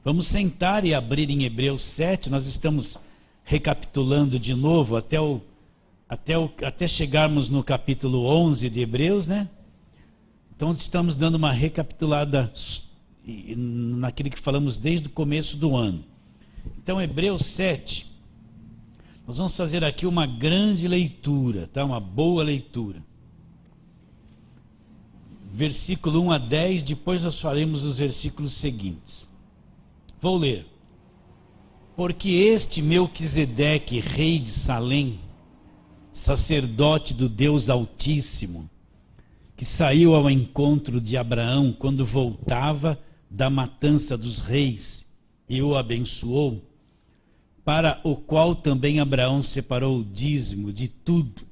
Vamos sentar e abrir em Hebreus 7, nós estamos recapitulando de novo até chegarmos no capítulo 11 de Hebreus, né? Então estamos dando uma recapitulada naquilo que falamos desde o começo do ano. Então Hebreus 7, nós vamos fazer aqui uma grande leitura, tá? Uma boa leitura. Versículo 1 a 10, depois nós faremos os versículos seguintes. Vou ler. Porque este Melquisedeque, rei de Salém, sacerdote do Deus Altíssimo, que saiu ao encontro de Abraão quando voltava da matança dos reis e o abençoou, para o qual também Abraão separou o dízimo de tudo.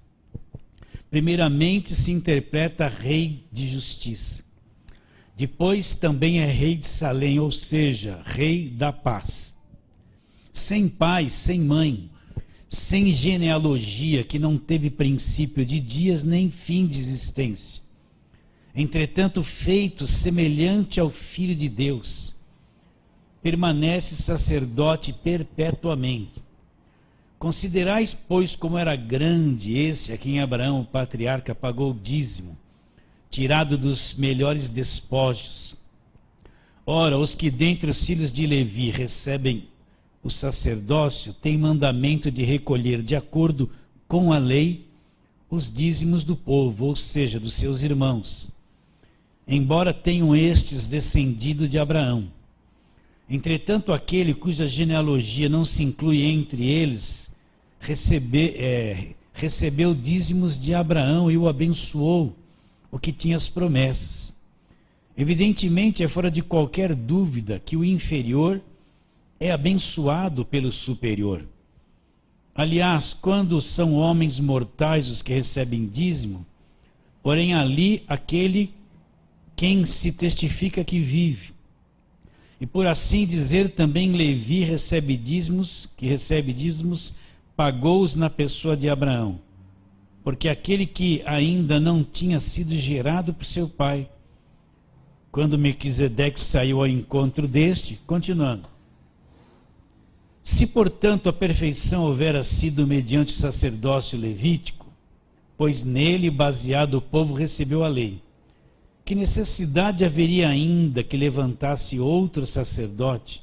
Primeiramente se interpreta rei de justiça. Depois também é rei de Salém, ou seja, rei da paz. Sem pai, sem mãe, sem genealogia, que não teve princípio de dias nem fim de existência. Entretanto, feito semelhante ao Filho de Deus, permanece sacerdote perpetuamente. Considerais, pois, como era grande esse a quem Abraão, o patriarca, pagou o dízimo, tirado dos melhores despojos. Ora, os que dentre os filhos de Levi recebem o sacerdócio têm mandamento de recolher, de acordo com a lei, os dízimos do povo, ou seja, dos seus irmãos, embora tenham estes descendido de Abraão. Entretanto, aquele cuja genealogia não se inclui entre eles, recebeu dízimos de Abraão e o abençoou, o que tinha as promessas. Evidentemente, é fora de qualquer dúvida que o inferior é abençoado pelo superior. Aliás, quando são homens mortais os que recebem dízimo, porém ali aquele quem se testifica que vive. E por assim dizer, também Levi recebe dízimos, pagou-os na pessoa de Abraão, porque aquele que ainda não tinha sido gerado por seu pai, quando Melquisedeque saiu ao encontro deste, continuando. Se, portanto, a perfeição houvera sido mediante o sacerdócio levítico, pois nele, baseado, o povo recebeu a lei, que necessidade haveria ainda que levantasse outro sacerdote,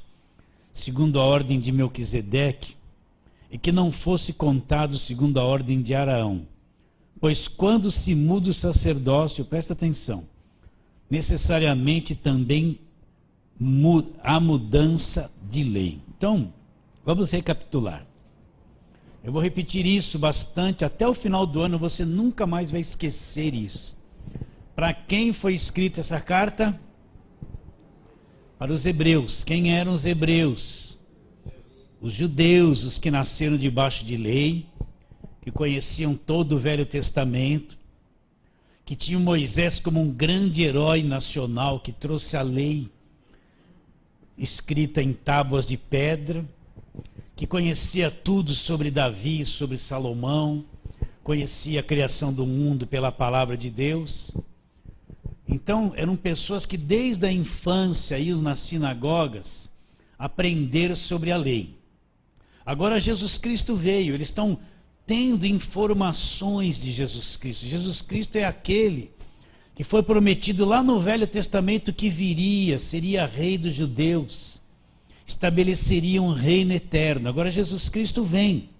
segundo a ordem de Melquisedeque, e que não fosse contado segundo a ordem de Araão? Pois quando se muda o sacerdócio, presta atenção, necessariamente também há mudança de lei. Então, vamos recapitular. Eu vou repetir isso bastante, até o final do ano você nunca mais vai esquecer isso. Para quem foi escrita essa carta? Para os hebreus. Quem eram os hebreus? Os judeus, os que nasceram debaixo de lei, que conheciam todo o Velho Testamento, que tinham Moisés como um grande herói nacional, que trouxe a lei escrita em tábuas de pedra, que conhecia tudo sobre Davi, sobre Salomão, conhecia a criação do mundo pela palavra de Deus. Então, eram pessoas que desde a infância iam nas sinagogas aprender sobre a lei. Agora Jesus Cristo veio, eles estão tendo informações de Jesus Cristo. Jesus Cristo é aquele que foi prometido lá no Velho Testamento que viria, seria rei dos judeus, estabeleceria um reino eterno. Agora Jesus Cristo vem.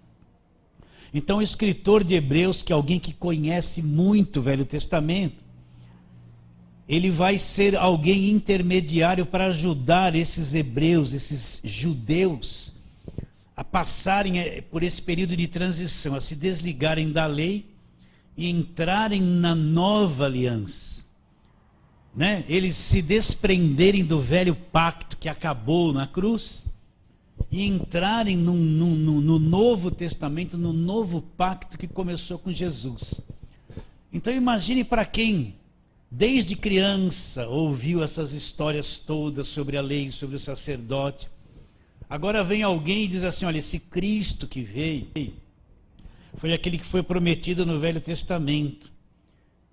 Então o escritor de Hebreus, que é alguém que conhece muito o Velho Testamento, ele vai ser alguém intermediário para ajudar esses hebreus, esses judeus, a passarem por esse período de transição, a se desligarem da lei e entrarem na nova aliança. Né? Eles se desprenderem do velho pacto que acabou na cruz e entrarem no Novo Testamento, no novo pacto que começou com Jesus. Então imagine para quem desde criança ouviu essas histórias todas sobre a lei, sobre o sacerdote. Agora vem alguém e diz assim, olha, esse Cristo que veio foi aquele que foi prometido no Velho Testamento.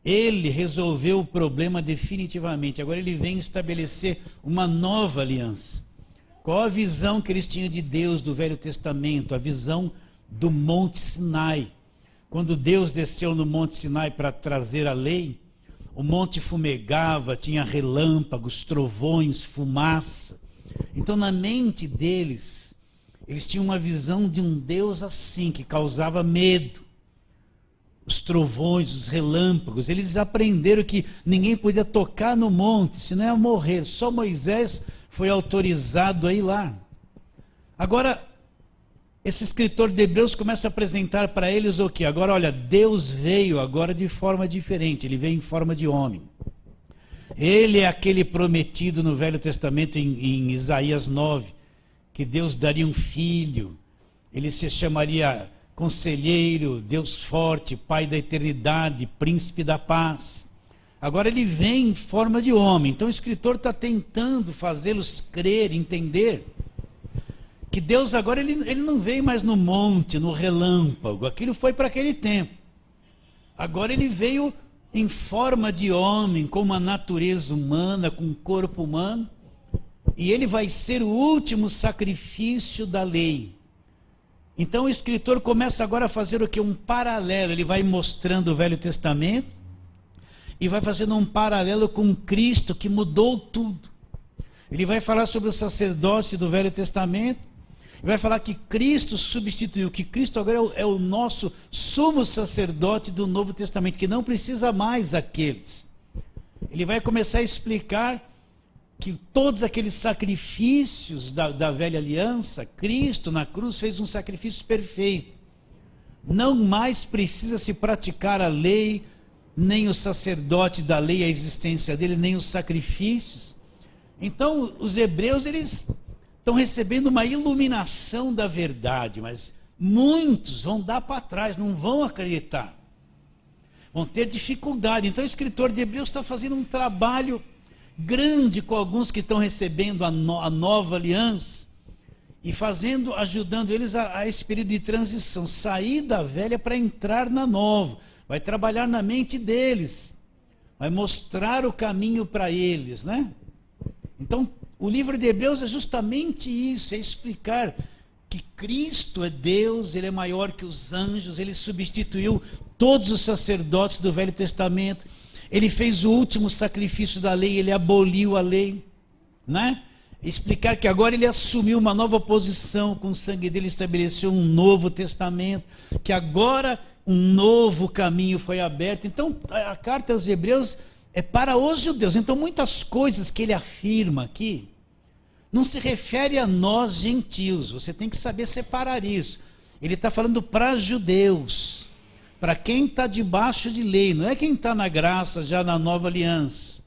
Ele resolveu o problema definitivamente. Agora ele vem estabelecer uma nova aliança. Qual a visão que eles tinham de Deus do Velho Testamento? A visão do Monte Sinai. Quando Deus desceu no Monte Sinai para trazer a lei, o monte fumegava, tinha relâmpagos, trovões, fumaça. Então, na mente deles, eles tinham uma visão de um Deus assim, que causava medo. Os trovões, os relâmpagos, eles aprenderam que ninguém podia tocar no monte, senão ia morrer. Só Moisés foi autorizado a ir lá. Agora, esse escritor de Hebreus começa a apresentar para eles o que? Agora, olha, Deus veio agora de forma diferente, ele veio em forma de homem. Ele é aquele prometido no Velho Testamento, em Isaías 9, que Deus daria um filho, ele se chamaria Conselheiro, Deus Forte, Pai da Eternidade, Príncipe da Paz. Agora ele vem em forma de homem, então o escritor está tentando fazê-los crer, entender que Deus agora ele não veio mais no monte, no relâmpago, aquilo foi para aquele tempo. Agora ele veio em forma de homem, com uma natureza humana, com um corpo humano, e ele vai ser o último sacrifício da lei. Então o escritor começa agora a fazer o que? Um paralelo, ele vai mostrando o Velho Testamento, e vai fazendo um paralelo com Cristo, que mudou tudo. Ele vai falar sobre o sacerdócio do Velho Testamento, vai falar que Cristo substituiu, que Cristo agora é o nosso sumo sacerdote do Novo Testamento, que não precisa mais aqueles. Ele vai começar a explicar que todos aqueles sacrifícios da velha aliança, Cristo na cruz fez um sacrifício perfeito. Não mais precisa se praticar a lei, nem o sacerdote da lei, a existência dele, nem os sacrifícios. Então os hebreus, eles estão recebendo uma iluminação da verdade, mas muitos vão dar para trás, não vão acreditar, vão ter dificuldade. Então o escritor de Hebreus está fazendo um trabalho grande com alguns que estão recebendo a nova aliança e ajudando eles a esse período de transição, sair da velha para entrar na nova. Vai trabalhar na mente deles, vai mostrar o caminho para eles, né? Então o livro de Hebreus é justamente isso, é explicar que Cristo é Deus, ele é maior que os anjos, ele substituiu todos os sacerdotes do Velho Testamento, ele fez o último sacrifício da lei, ele aboliu a lei, né? Explicar que agora ele assumiu uma nova posição, com o sangue dele estabeleceu um novo testamento, que agora um novo caminho foi aberto. Então a carta aos Hebreus é para os judeus. Então muitas coisas que ele afirma aqui não se refere a nós gentios, você tem que saber separar isso. Ele está falando para judeus, para quem está debaixo de lei, não é quem está na graça, já na nova aliança,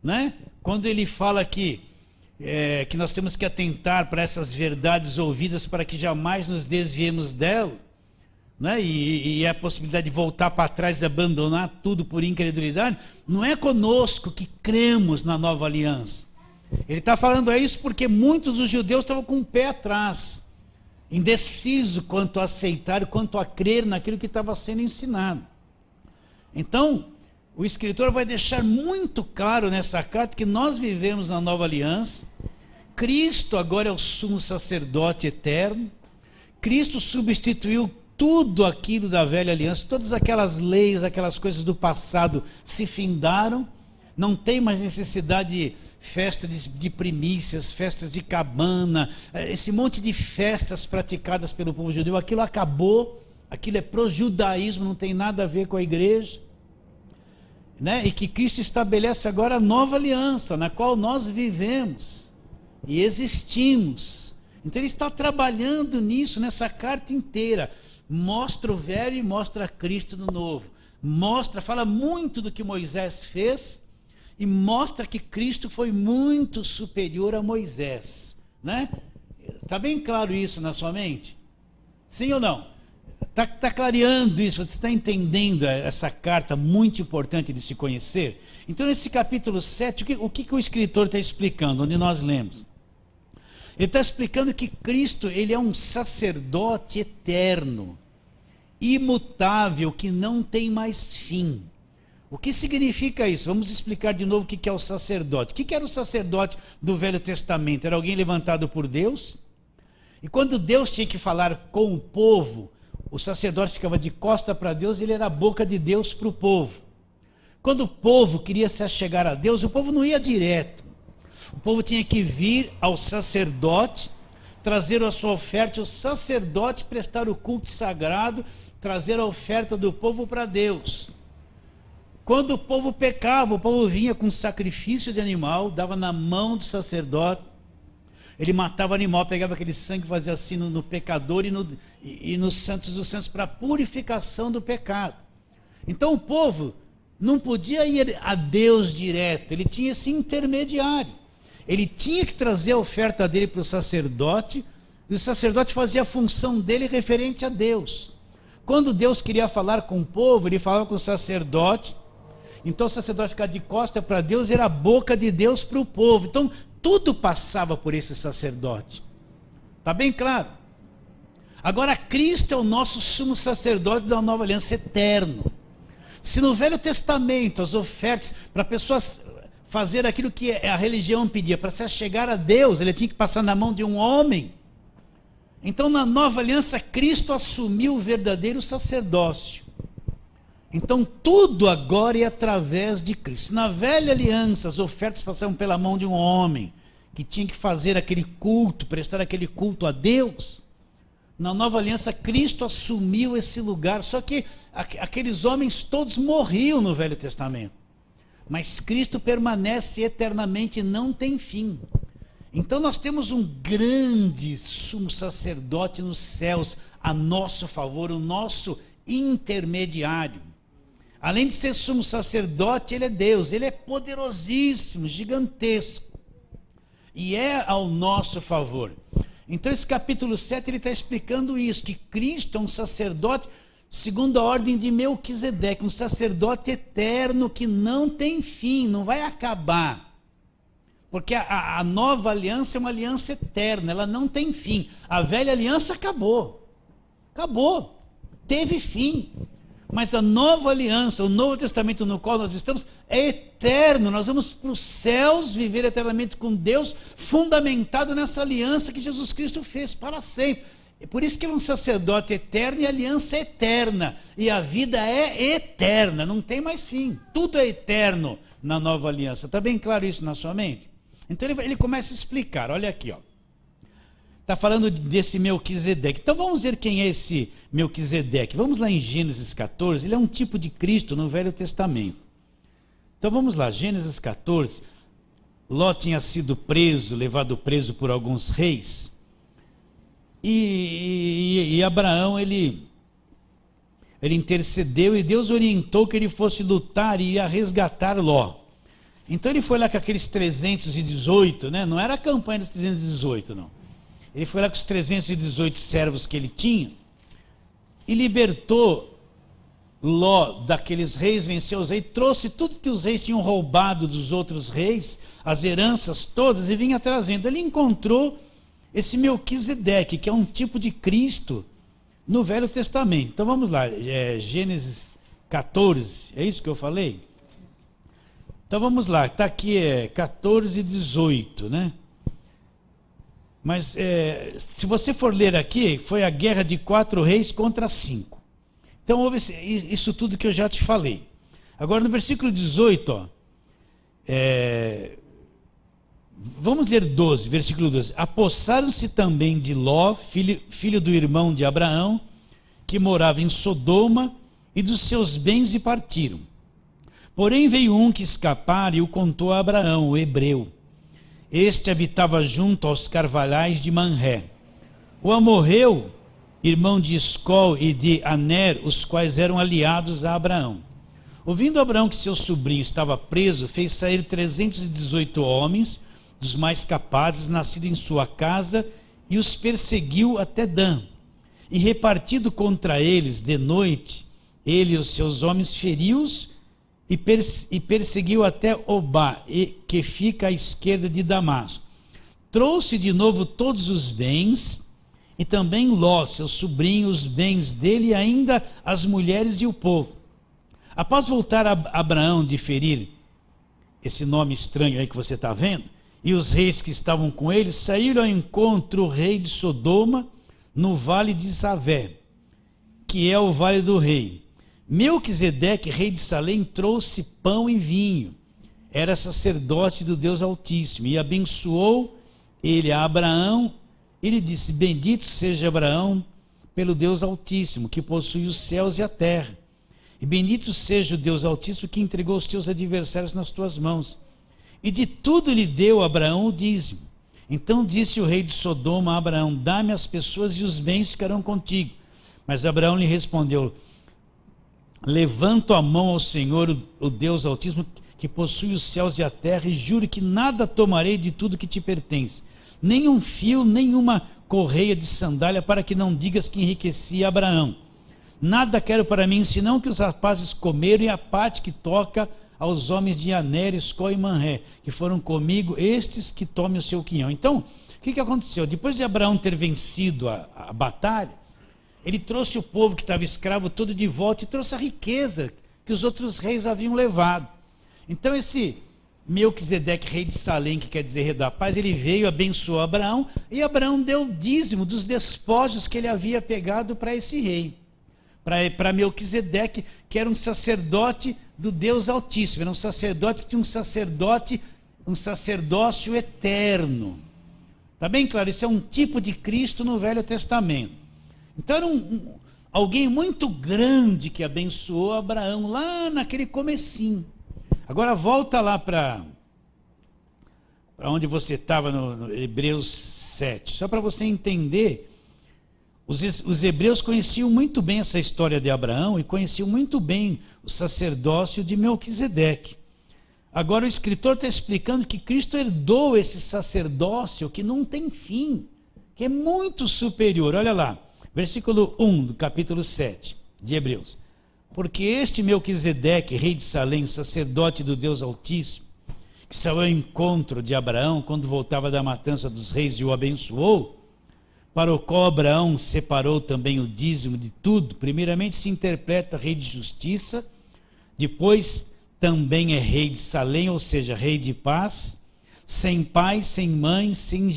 né? Quando ele fala aqui, que nós temos que atentar para essas verdades ouvidas, para que jamais nos desviemos dela, né? E a possibilidade de voltar para trás e abandonar tudo por incredulidade, não é conosco que cremos na nova aliança. Ele está falando isso porque muitos dos judeus estavam com o pé atrás, indeciso quanto a aceitar, quanto a crer naquilo que estava sendo ensinado. Então, o escritor vai deixar muito claro nessa carta que nós vivemos na nova aliança, Cristo agora é o sumo sacerdote eterno, Cristo substituiu tudo aquilo da velha aliança, todas aquelas leis, aquelas coisas do passado se findaram, não tem mais necessidade de festa de primícias, festas de cabana, esse monte de festas praticadas pelo povo judeu, aquilo acabou, aquilo é pro judaísmo, não tem nada a ver com a igreja, né? E que Cristo estabelece agora a nova aliança, na qual nós vivemos e existimos. Então ele está trabalhando nisso, nessa carta inteira, mostra o velho e mostra Cristo no novo, fala muito do que Moisés fez, e mostra que Cristo foi muito superior a Moisés, né? Está bem claro isso na sua mente? Sim ou não? Está clareando isso, você está entendendo essa carta muito importante de se conhecer? Então nesse capítulo 7, o que o escritor está explicando, onde nós lemos? Ele está explicando que Cristo, ele é um sacerdote eterno, imutável, que não tem mais fim. O que significa isso? Vamos explicar de novo o que é o sacerdote. O que era o sacerdote do Velho Testamento? Era alguém levantado por Deus? E quando Deus tinha que falar com o povo, o sacerdote ficava de costa para Deus, ele era a boca de Deus para o povo. Quando o povo queria se achegar a Deus, o povo não ia direto. O povo tinha que vir ao sacerdote, trazer a sua oferta, e o sacerdote prestar o culto sagrado, trazer a oferta do povo para Deus. Quando o povo pecava, o povo vinha com sacrifício de animal, dava na mão do sacerdote, ele matava o animal, pegava aquele sangue, fazia assim no pecador e nos santos dos santos, para purificação do pecado. Então o povo não podia ir a Deus direto, ele tinha esse intermediário. Ele tinha que trazer a oferta dele para o sacerdote, e o sacerdote fazia a função dele referente a Deus. Quando Deus queria falar com o povo, ele falava com o sacerdote. Então o sacerdote ficava de costa para Deus, era a boca de Deus para o povo. Então tudo passava por esse sacerdote. Está bem claro? Agora Cristo é o nosso sumo sacerdote da nova aliança eterno. Se no Velho Testamento as ofertas para pessoas fazer aquilo que a religião pedia, para se achegar a Deus, ele tinha que passar na mão de um homem. Então na nova aliança Cristo assumiu o verdadeiro sacerdócio. Então tudo agora é através de Cristo. Na velha aliança as ofertas passavam pela mão de um homem, que tinha que fazer aquele culto, prestar aquele culto a Deus. Na nova aliança Cristo assumiu esse lugar, só que aqueles homens todos morriam no Velho Testamento. Mas Cristo permanece eternamente e não tem fim. Então nós temos um grande sumo sacerdote nos céus, a nosso favor, o nosso intermediário. Além de ser sumo sacerdote, ele é Deus, ele é poderosíssimo, gigantesco. E é ao nosso favor. Então esse capítulo 7 ele está explicando isso, que Cristo é um sacerdote segundo a ordem de Melquisedeque, um sacerdote eterno que não tem fim, não vai acabar. Porque a nova aliança é uma aliança eterna, ela não tem fim. A velha aliança acabou, teve fim. Mas a nova aliança, o Novo Testamento no qual nós estamos, é eterno. Nós vamos para os céus viver eternamente com Deus, fundamentado nessa aliança que Jesus Cristo fez para sempre. É por isso que ele é um sacerdote eterno e a aliança é eterna. E a vida é eterna, não tem mais fim. Tudo é eterno na nova aliança. Está bem claro isso na sua mente? Então ele começa a explicar, olha aqui, ó. Está falando desse Melquisedeque. Então vamos ver quem é esse Melquisedeque. Vamos lá em Gênesis 14, ele é um tipo de Cristo no Velho Testamento. Então vamos lá, Gênesis 14. Ló tinha sido preso, levado preso por alguns reis. E Abraão, ele intercedeu e Deus orientou que ele fosse lutar e ia resgatar Ló. Então ele foi lá com aqueles 318, né? Não era a campanha dos 318, não. Ele foi lá com os 318 servos que ele tinha e libertou Ló daqueles reis, venceu os reis, trouxe tudo que os reis tinham roubado dos outros reis, as heranças todas, e vinha trazendo. Ele encontrou esse Melquisedeque, que é um tipo de Cristo no Velho Testamento. Então vamos lá, Gênesis 14, é isso que eu falei? Então vamos lá, está aqui 14 e 18, né? Mas se você for ler aqui, foi a guerra de 4 reis contra 5. Então houve isso tudo que eu já te falei. Agora no versículo 18, ó, vamos ler 12, versículo 12. Apossaram-se também de Ló, filho do irmão de Abraão, que morava em Sodoma, e dos seus bens, e partiram. Porém veio um que escapara e o contou a Abraão, o hebreu. Este habitava junto aos carvalhais de Manré. O amorreu, irmão de Escol e de Aner, os quais eram aliados a Abraão. Ouvindo Abraão que seu sobrinho estava preso, fez sair 318 homens, dos mais capazes, nascidos em sua casa, e os perseguiu até Dan. E repartido contra eles de noite, ele e os seus homens feriu-os, e perseguiu até Obá, que fica à esquerda de Damasco. Trouxe de novo todos os bens, e também Ló, seu sobrinho, os bens dele, e ainda as mulheres e o povo. Após voltar a Abraão de ferir esse nome estranho aí que você está vendo, e os reis que estavam com ele, saíram ao encontro o rei de Sodoma no vale de Zavé, que é o vale do rei. Melquisedeque, rei de Salém, trouxe pão e vinho. Era sacerdote do Deus Altíssimo, e abençoou ele a Abraão. Ele disse: bendito seja Abraão pelo Deus Altíssimo, que possui os céus e a terra. E bendito seja o Deus Altíssimo, que entregou os teus adversários nas tuas mãos. E de tudo lhe deu Abraão o dízimo. Então disse o rei de Sodoma a Abraão: dá-me as pessoas e os bens ficarão contigo. Mas Abraão lhe respondeu: levanto a mão ao Senhor, o Deus Altíssimo, que possui os céus e a terra, e juro que nada tomarei de tudo que te pertence, nem um fio, nem uma correia de sandália, para que não digas que enriqueci Abraão. Nada quero para mim, senão que os rapazes comeram, e a parte que toca aos homens de Aner, Escol e Manré, que foram comigo, estes que tomem o seu quinhão. Então, o que aconteceu? Depois de Abraão ter vencido a batalha, ele trouxe o povo que estava escravo todo de volta, e trouxe a riqueza que os outros reis haviam levado. Então esse Melquisedeque, rei de Salém, que quer dizer rei da paz, ele veio, abençoou Abraão, e Abraão deu o dízimo dos despojos que ele havia pegado para esse rei, para Melquisedeque, que era um sacerdote do Deus Altíssimo, era um sacerdote que tinha um sacerdócio eterno. Está bem claro? Isso é um tipo de Cristo no Velho Testamento. Então era alguém muito grande que abençoou Abraão lá naquele comecinho. Agora volta lá para onde você estava no Hebreus 7, só para você entender. Os hebreus conheciam muito bem essa história de Abraão e conheciam muito bem o sacerdócio de Melquisedeque. Agora o escritor está explicando que Cristo herdou esse sacerdócio que não tem fim, que é muito superior. Olha lá, versículo 1 do capítulo 7 de Hebreus. Porque este Melquisedeque, rei de Salém, sacerdote do Deus Altíssimo, que saiu ao encontro de Abraão quando voltava da matança dos reis e o abençoou, para o qual Abraão separou também o dízimo de tudo, primeiramente se interpreta rei de justiça, depois também é rei de Salém, ou seja, rei de paz, sem pai, sem mãe, sem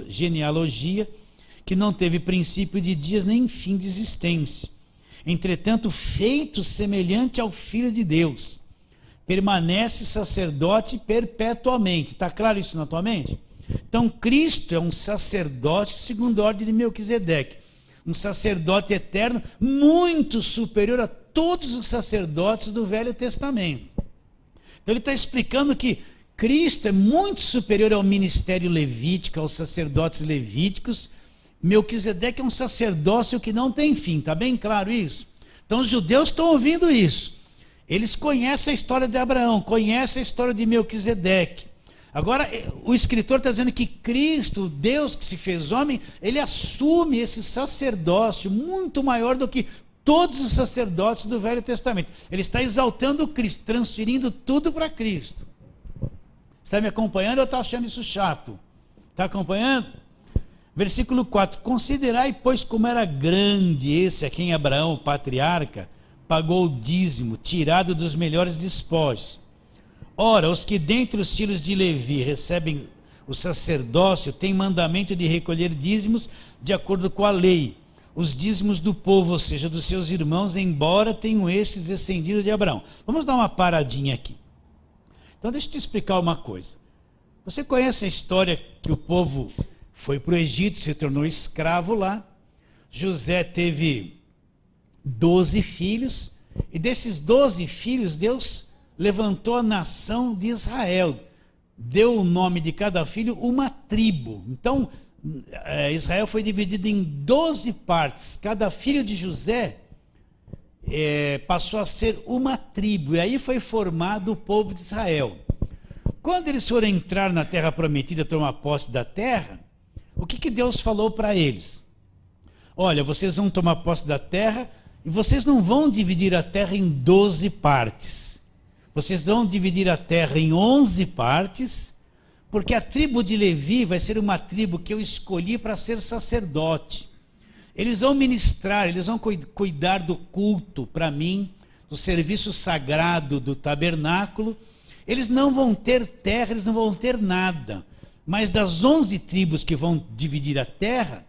genealogia, que não teve princípio de dias nem fim de existência. Entretanto, feito semelhante ao Filho de Deus, permanece sacerdote perpetuamente. Está claro isso na tua mente? Então, Cristo é um sacerdote segundo a ordem de Melquisedeque, um sacerdote eterno, muito superior a todos os sacerdotes do Velho Testamento. Então, ele está explicando que Cristo é muito superior ao ministério levítico, aos sacerdotes levíticos. Melquisedeque é um sacerdócio que não tem fim, está bem claro isso? Então, os judeus estão ouvindo isso. Eles conhecem a história de Abraão, conhecem a história de Melquisedeque. Agora, o escritor está dizendo que Cristo, Deus que se fez homem, ele assume esse sacerdócio muito maior do que todos os sacerdotes do Velho Testamento. Ele está exaltando Cristo, transferindo tudo para Cristo. Está me acompanhando ou está achando isso chato? Está acompanhando? Versículo 4. Considerai, pois, como era grande esse a quem Abraão, o patriarca, pagou o dízimo, tirado dos melhores despojos. Ora, os que dentre os filhos de Levi recebem o sacerdócio têm mandamento de recolher dízimos de acordo com a lei, os dízimos do povo, ou seja, dos seus irmãos, embora tenham estes descendido de Abraão. Vamos dar uma paradinha aqui. Então deixa eu te explicar uma coisa. Você conhece a história que o povo foi para o Egito, se tornou escravo lá. José teve 12 filhos, e desses 12 filhos, Deus levantou a nação de Israel, deu o nome de cada filho uma tribo. Então, Israel foi dividido em 12 partes. Cada filho de José passou a ser uma tribo, e aí foi formado o povo de Israel. Quando eles foram entrar na terra prometida, tomar posse da terra, o que Deus falou para eles? Olha, vocês vão tomar posse da terra, e vocês não vão dividir a terra em 12 partes. Vocês vão dividir a terra em 11 partes, porque a tribo de Levi vai ser uma tribo que eu escolhi para ser sacerdote. Eles vão ministrar, eles vão cuidar do culto para mim, do serviço sagrado do tabernáculo, eles não vão ter terra, eles não vão ter nada. Mas das 11 tribos que vão dividir a terra,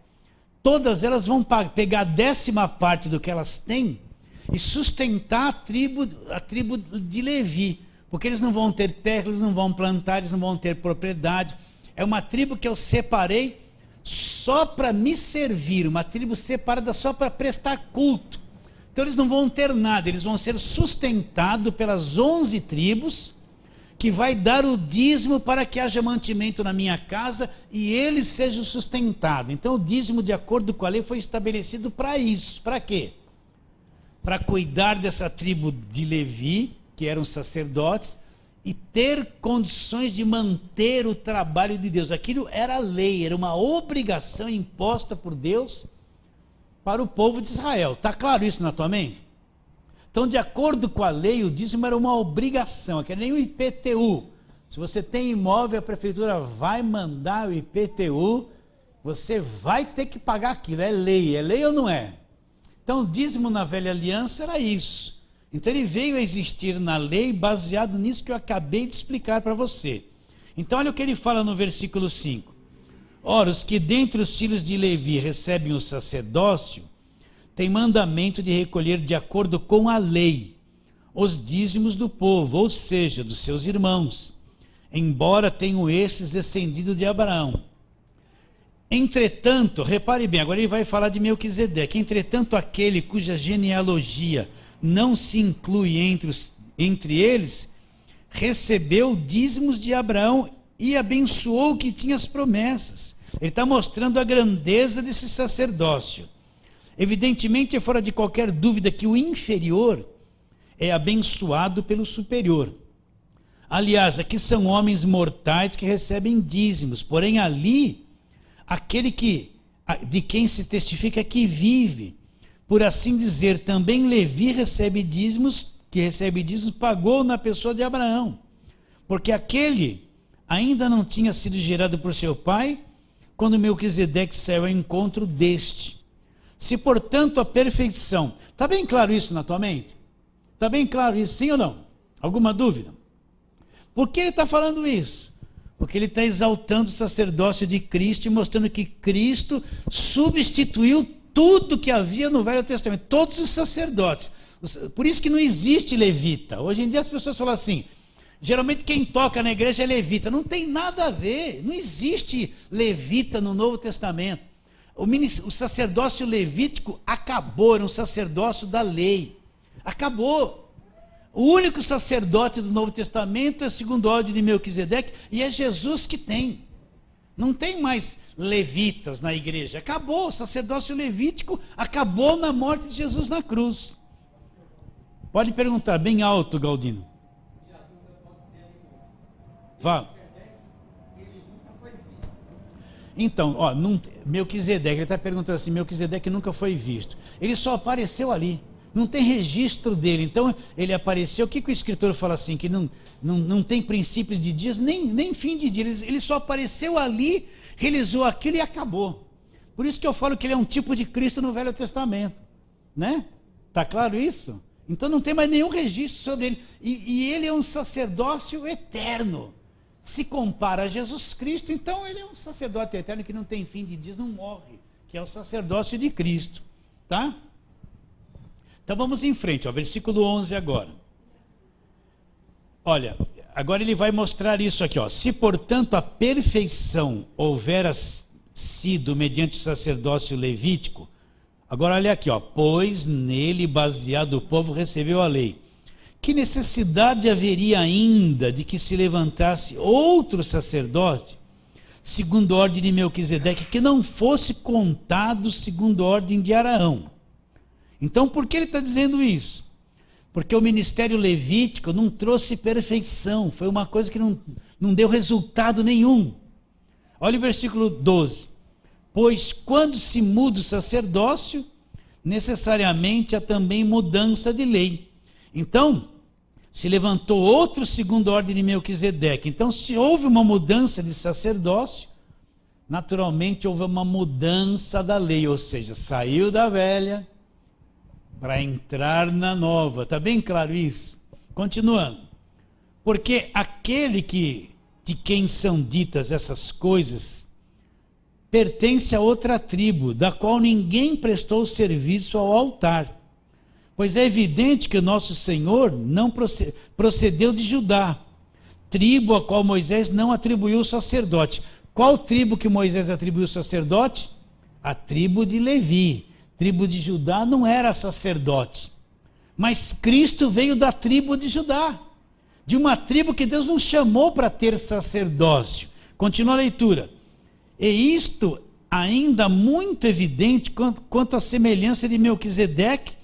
todas elas vão pegar a 10ª parte do que elas têm e sustentar a tribo de Levi. Porque eles não vão ter terra, eles não vão plantar, eles não vão ter propriedade. É uma tribo que eu separei só para me servir, uma tribo separada só para prestar culto. Então eles não vão ter nada, eles vão ser sustentados pelas 11 tribos, que vai dar o dízimo para que haja mantimento na minha casa e eles sejam sustentados. Então o dízimo, de acordo com a lei, foi estabelecido para isso. Para quê? Para cuidar dessa tribo de Levi, que eram sacerdotes, e ter condições de manter o trabalho de Deus. Aquilo era lei, era uma obrigação imposta por Deus para o povo de Israel. Está claro isso na tua mente? Então, de acordo com a lei, o dízimo era uma obrigação, que nem o IPTU. Se você tem imóvel, a prefeitura vai mandar o IPTU, você vai ter que pagar aquilo. É lei ou não é? Então, o dízimo na velha aliança era isso. Então, ele veio a existir na lei baseado nisso que eu acabei de explicar para você. Então, olha o que ele fala no versículo 5. Ora, os que dentre os filhos de Levi recebem o sacerdócio, tem mandamento de recolher de acordo com a lei os dízimos do povo, ou seja, dos seus irmãos, embora tenham estes descendido de Abraão. Entretanto, repare bem, agora ele vai falar de Melquisedeque. Entretanto, aquele cuja genealogia não se inclui entre eles, recebeu dízimos de Abraão e abençoou o que tinha as promessas. Ele está mostrando a grandeza desse sacerdócio. Evidentemente, é fora de qualquer dúvida que o inferior é abençoado pelo superior. Aliás, aqui são homens mortais que recebem dízimos, porém ali, aquele de quem se testifica que vive, por assim dizer, também Levi recebe dízimos, pagou na pessoa de Abraão, porque aquele ainda não tinha sido gerado por seu pai, quando Melquisedeque saiu ao encontro deste. Se, portanto, a perfeição... Está bem claro isso na tua mente? Está bem claro isso, sim ou não? Alguma dúvida? Por que ele está falando isso? Porque ele está exaltando o sacerdócio de Cristo e mostrando que Cristo substituiu tudo que havia no Velho Testamento, todos os sacerdotes. Por isso que não existe levita. Hoje em dia as pessoas falam assim, geralmente quem toca na igreja é levita. Não tem nada a ver, não existe levita no Novo Testamento. O sacerdócio levítico acabou, era um sacerdócio da lei. Acabou. O único sacerdote do Novo Testamento é segundo a ordem de Melquisedeque, e é Jesus que tem. Não tem mais levitas na igreja. Acabou, o sacerdócio levítico acabou na morte de Jesus na cruz. Pode perguntar bem alto, Galdino. Fala. Então, Melquisedeque, ele está perguntando assim, Melquisedeque nunca foi visto. Ele só apareceu ali, não tem registro dele. Então, ele apareceu, o que o escritor fala assim, que não tem princípios de dias, nem fim de dias. Ele só apareceu ali, realizou aquilo e acabou. Por isso que eu falo que ele é um tipo de Cristo no Velho Testamento. Né? Está claro isso? Então, não tem mais nenhum registro sobre ele. E ele é um sacerdócio eterno. Se compara a Jesus Cristo, então ele é um sacerdote eterno que não tem fim de dias, não morre, que é o sacerdócio de Cristo, tá? Então vamos em frente, versículo 11 agora. Olha, agora ele vai mostrar isso aqui, se portanto a perfeição houvera sido mediante o sacerdócio levítico, agora olha aqui, pois nele baseado o povo recebeu a lei. Que necessidade haveria ainda de que se levantasse outro sacerdote, segundo a ordem de Melquisedeque, que não fosse contado segundo a ordem de Araão? Então, por que ele está dizendo isso? Porque o ministério levítico não trouxe perfeição, foi uma coisa que não deu resultado nenhum. Olha o versículo 12. Pois quando se muda o sacerdócio, necessariamente há também mudança de lei. Então, se levantou outro segundo a ordem de Melquisedeque. Então, se houve uma mudança de sacerdócio, naturalmente houve uma mudança da lei, ou seja, saiu da velha, para entrar na nova. Está bem claro isso? Continuando. Porque aquele de quem são ditas essas coisas pertence a outra tribo, da qual ninguém prestou serviço ao altar. Pois é evidente que o nosso Senhor não procedeu de Judá, tribo a qual Moisés não atribuiu o sacerdote. Qual tribo que Moisés atribuiu o sacerdote? A tribo de Levi. Tribo de Judá não era sacerdote. Mas Cristo veio da tribo de Judá, de uma tribo que Deus não chamou para ter sacerdócio. Continua a leitura. E isto ainda muito evidente quanto à semelhança de Melquisedeque,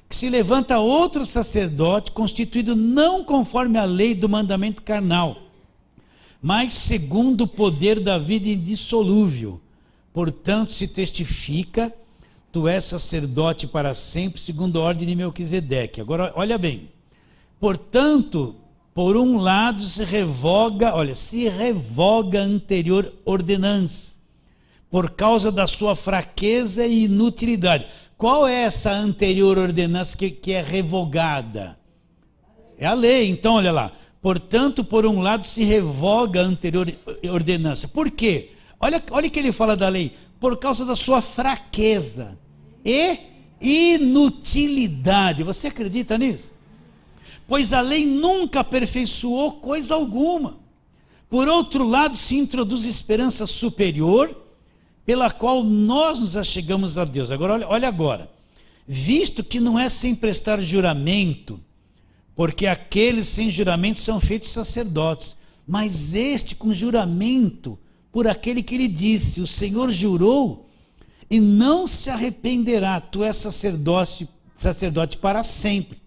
que se levanta outro sacerdote, constituído não conforme a lei do mandamento carnal, mas segundo o poder da vida indissolúvel. Portanto, se testifica, tu és sacerdote para sempre, segundo a ordem de Melquisedeque. Agora, olha bem. Portanto, por um lado se revoga a anterior ordenança, por causa da sua fraqueza e inutilidade. Qual é essa anterior ordenança que é revogada? É a lei. Então, olha lá. Portanto, por um lado se revoga a anterior ordenança. Por quê? Olha o que ele fala da lei. Por causa da sua fraqueza e inutilidade. Você acredita nisso? Pois a lei nunca aperfeiçoou coisa alguma. Por outro lado, se introduz esperança superior, pela qual nós nos achegamos a Deus. Agora, olha agora. Visto que não é sem prestar juramento, porque aqueles sem juramento são feitos sacerdotes, mas este com juramento, por aquele que lhe disse, o Senhor jurou, e não se arrependerá, tu és sacerdote para sempre.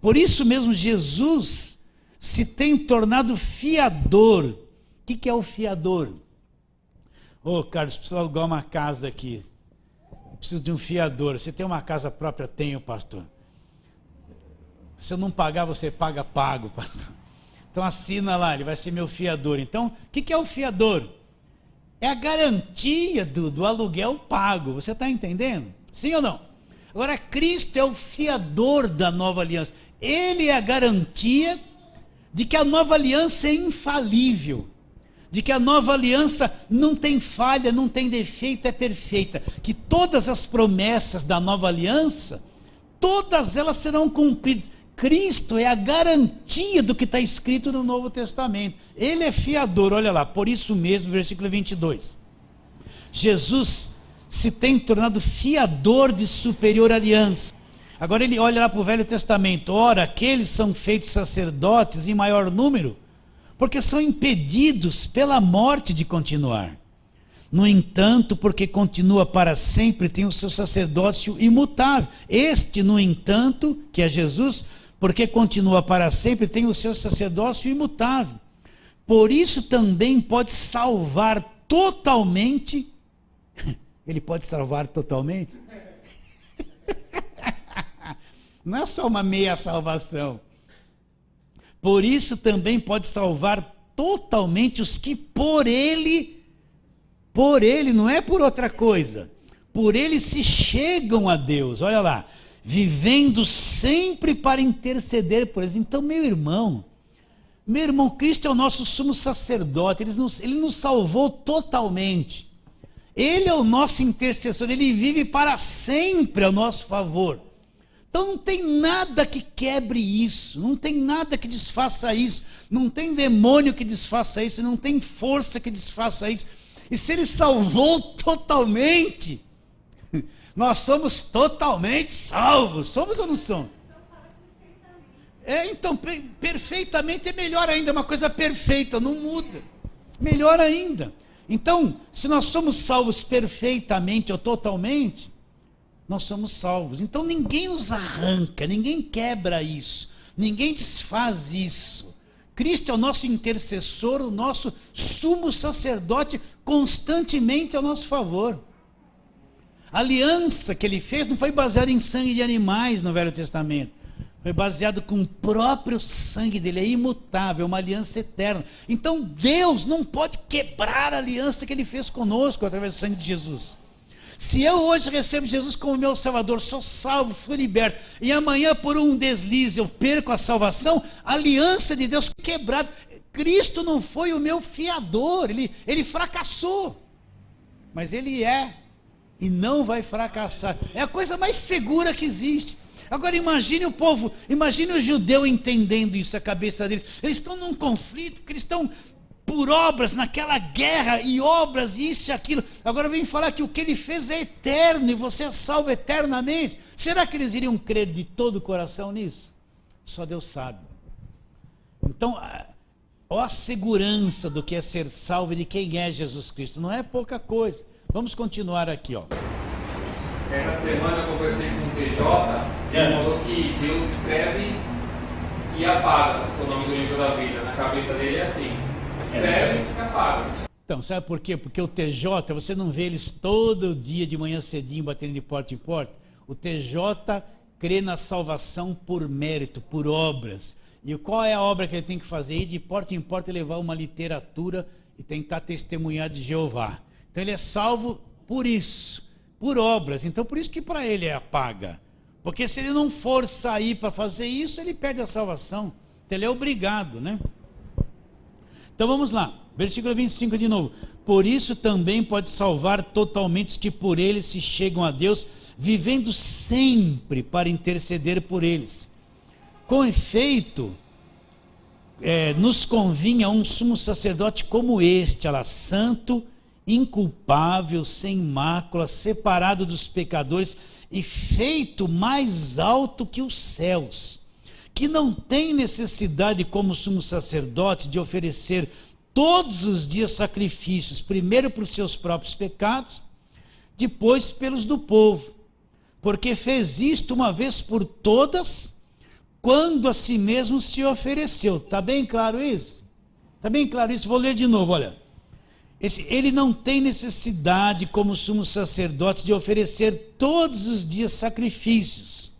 Por isso mesmo Jesus se tem tornado fiador. O que é o fiador? Ô Carlos, preciso alugar uma casa aqui. Preciso de um fiador. Você tem uma casa própria? Tenho, pastor. Se eu não pagar, você paga, pago, pastor. Então assina lá, ele vai ser meu fiador. Então, o que é o fiador? É a garantia do aluguel pago. Você está entendendo? Sim ou não? Agora, Cristo é o fiador da nova aliança. Ele é a garantia de que a nova aliança é infalível, de que a nova aliança não tem falha, não tem defeito, é perfeita, que todas as promessas da nova aliança, todas elas serão cumpridas. Cristo é a garantia do que está escrito no Novo Testamento. Ele é fiador, olha lá, por isso mesmo, versículo 22. Jesus se tem tornado fiador de superior aliança. Agora ele olha lá para o Velho Testamento. Ora, aqueles são feitos sacerdotes em maior número, porque são impedidos pela morte de continuar. No entanto, porque continua para sempre, tem o seu sacerdócio imutável. Este, no entanto, que é Jesus, porque continua para sempre, tem o seu sacerdócio imutável. Por isso também pode salvar totalmente. Ele pode salvar totalmente? Não é só uma meia salvação. Por isso também pode salvar totalmente os que por ele, não é por outra coisa, por ele se chegam a Deus. Olha lá, vivendo sempre para interceder por eles. Então, meu irmão, Cristo é o nosso sumo sacerdote, ele nos salvou totalmente. Ele é o nosso intercessor, ele vive para sempre a nosso favor. Então não tem nada que quebre isso, não tem nada que desfaça isso, não tem demônio que desfaça isso, não tem força que desfaça isso. E se ele salvou totalmente, nós somos totalmente salvos, somos ou não somos? Então, perfeitamente é melhor ainda, uma coisa perfeita, não muda, melhor ainda. Então, se nós somos salvos perfeitamente ou totalmente, nós somos salvos. Então ninguém nos arranca, ninguém quebra isso, ninguém desfaz isso. Cristo é o nosso intercessor, o nosso sumo sacerdote, constantemente ao nosso favor. A aliança que ele fez não foi baseada em sangue de animais no Velho Testamento, foi baseado com o próprio sangue dele, é imutável, uma aliança eterna. Então Deus não pode quebrar a aliança que ele fez conosco através do sangue de Jesus. Se eu hoje recebo Jesus como meu Salvador, sou salvo, fui liberto, e amanhã por um deslize eu perco a salvação, a aliança de Deus quebrada. Cristo não foi o meu fiador, ele fracassou, mas ele é e não vai fracassar. É a coisa mais segura que existe. Agora imagine o povo, imagine o judeu entendendo isso, a cabeça deles. Eles estão num conflito, porque eles estão por obras, naquela guerra, e obras, isso e aquilo. Agora vem falar que o que ele fez é eterno, e você é salvo eternamente. Será que eles iriam crer de todo o coração nisso? Só Deus sabe. Então, ó a segurança do que é ser salvo e de quem é Jesus Cristo. Não é pouca coisa. Vamos continuar aqui, ó. Essa semana eu conversei com o TJ, ele falou que Deus escreve e apaga o seu nome do livro da vida. Na cabeça dele é assim, escreve e apaga. Então, sabe por quê? Porque o TJ, você não vê eles todo dia de manhã cedinho batendo de porta em porta. O TJ crê na salvação por mérito, por obras. E qual é a obra que ele tem que fazer? Ir de porta em porta e levar uma literatura e tentar testemunhar de Jeová. Então ele é salvo por isso, por obras. Então por isso que para ele é a paga. Porque se ele não for sair para fazer isso, ele perde a salvação. Então ele é obrigado, né? Então vamos lá, versículo 25 de novo. Por isso também pode salvar totalmente os que por ele se chegam a Deus, vivendo sempre para interceder por eles. Com efeito, nos convinha um sumo sacerdote como este, santo, inculpável, sem mácula, separado dos pecadores e feito mais alto que os céus, que não tem necessidade como sumo sacerdote de oferecer todos os dias sacrifícios, primeiro para os seus próprios pecados, depois pelos do povo, porque fez isto uma vez por todas, quando a si mesmo se ofereceu. Está bem claro isso? Está bem claro isso? Vou ler de novo, olha. Ele não tem necessidade, como sumo sacerdote, de oferecer todos os dias sacrifícios,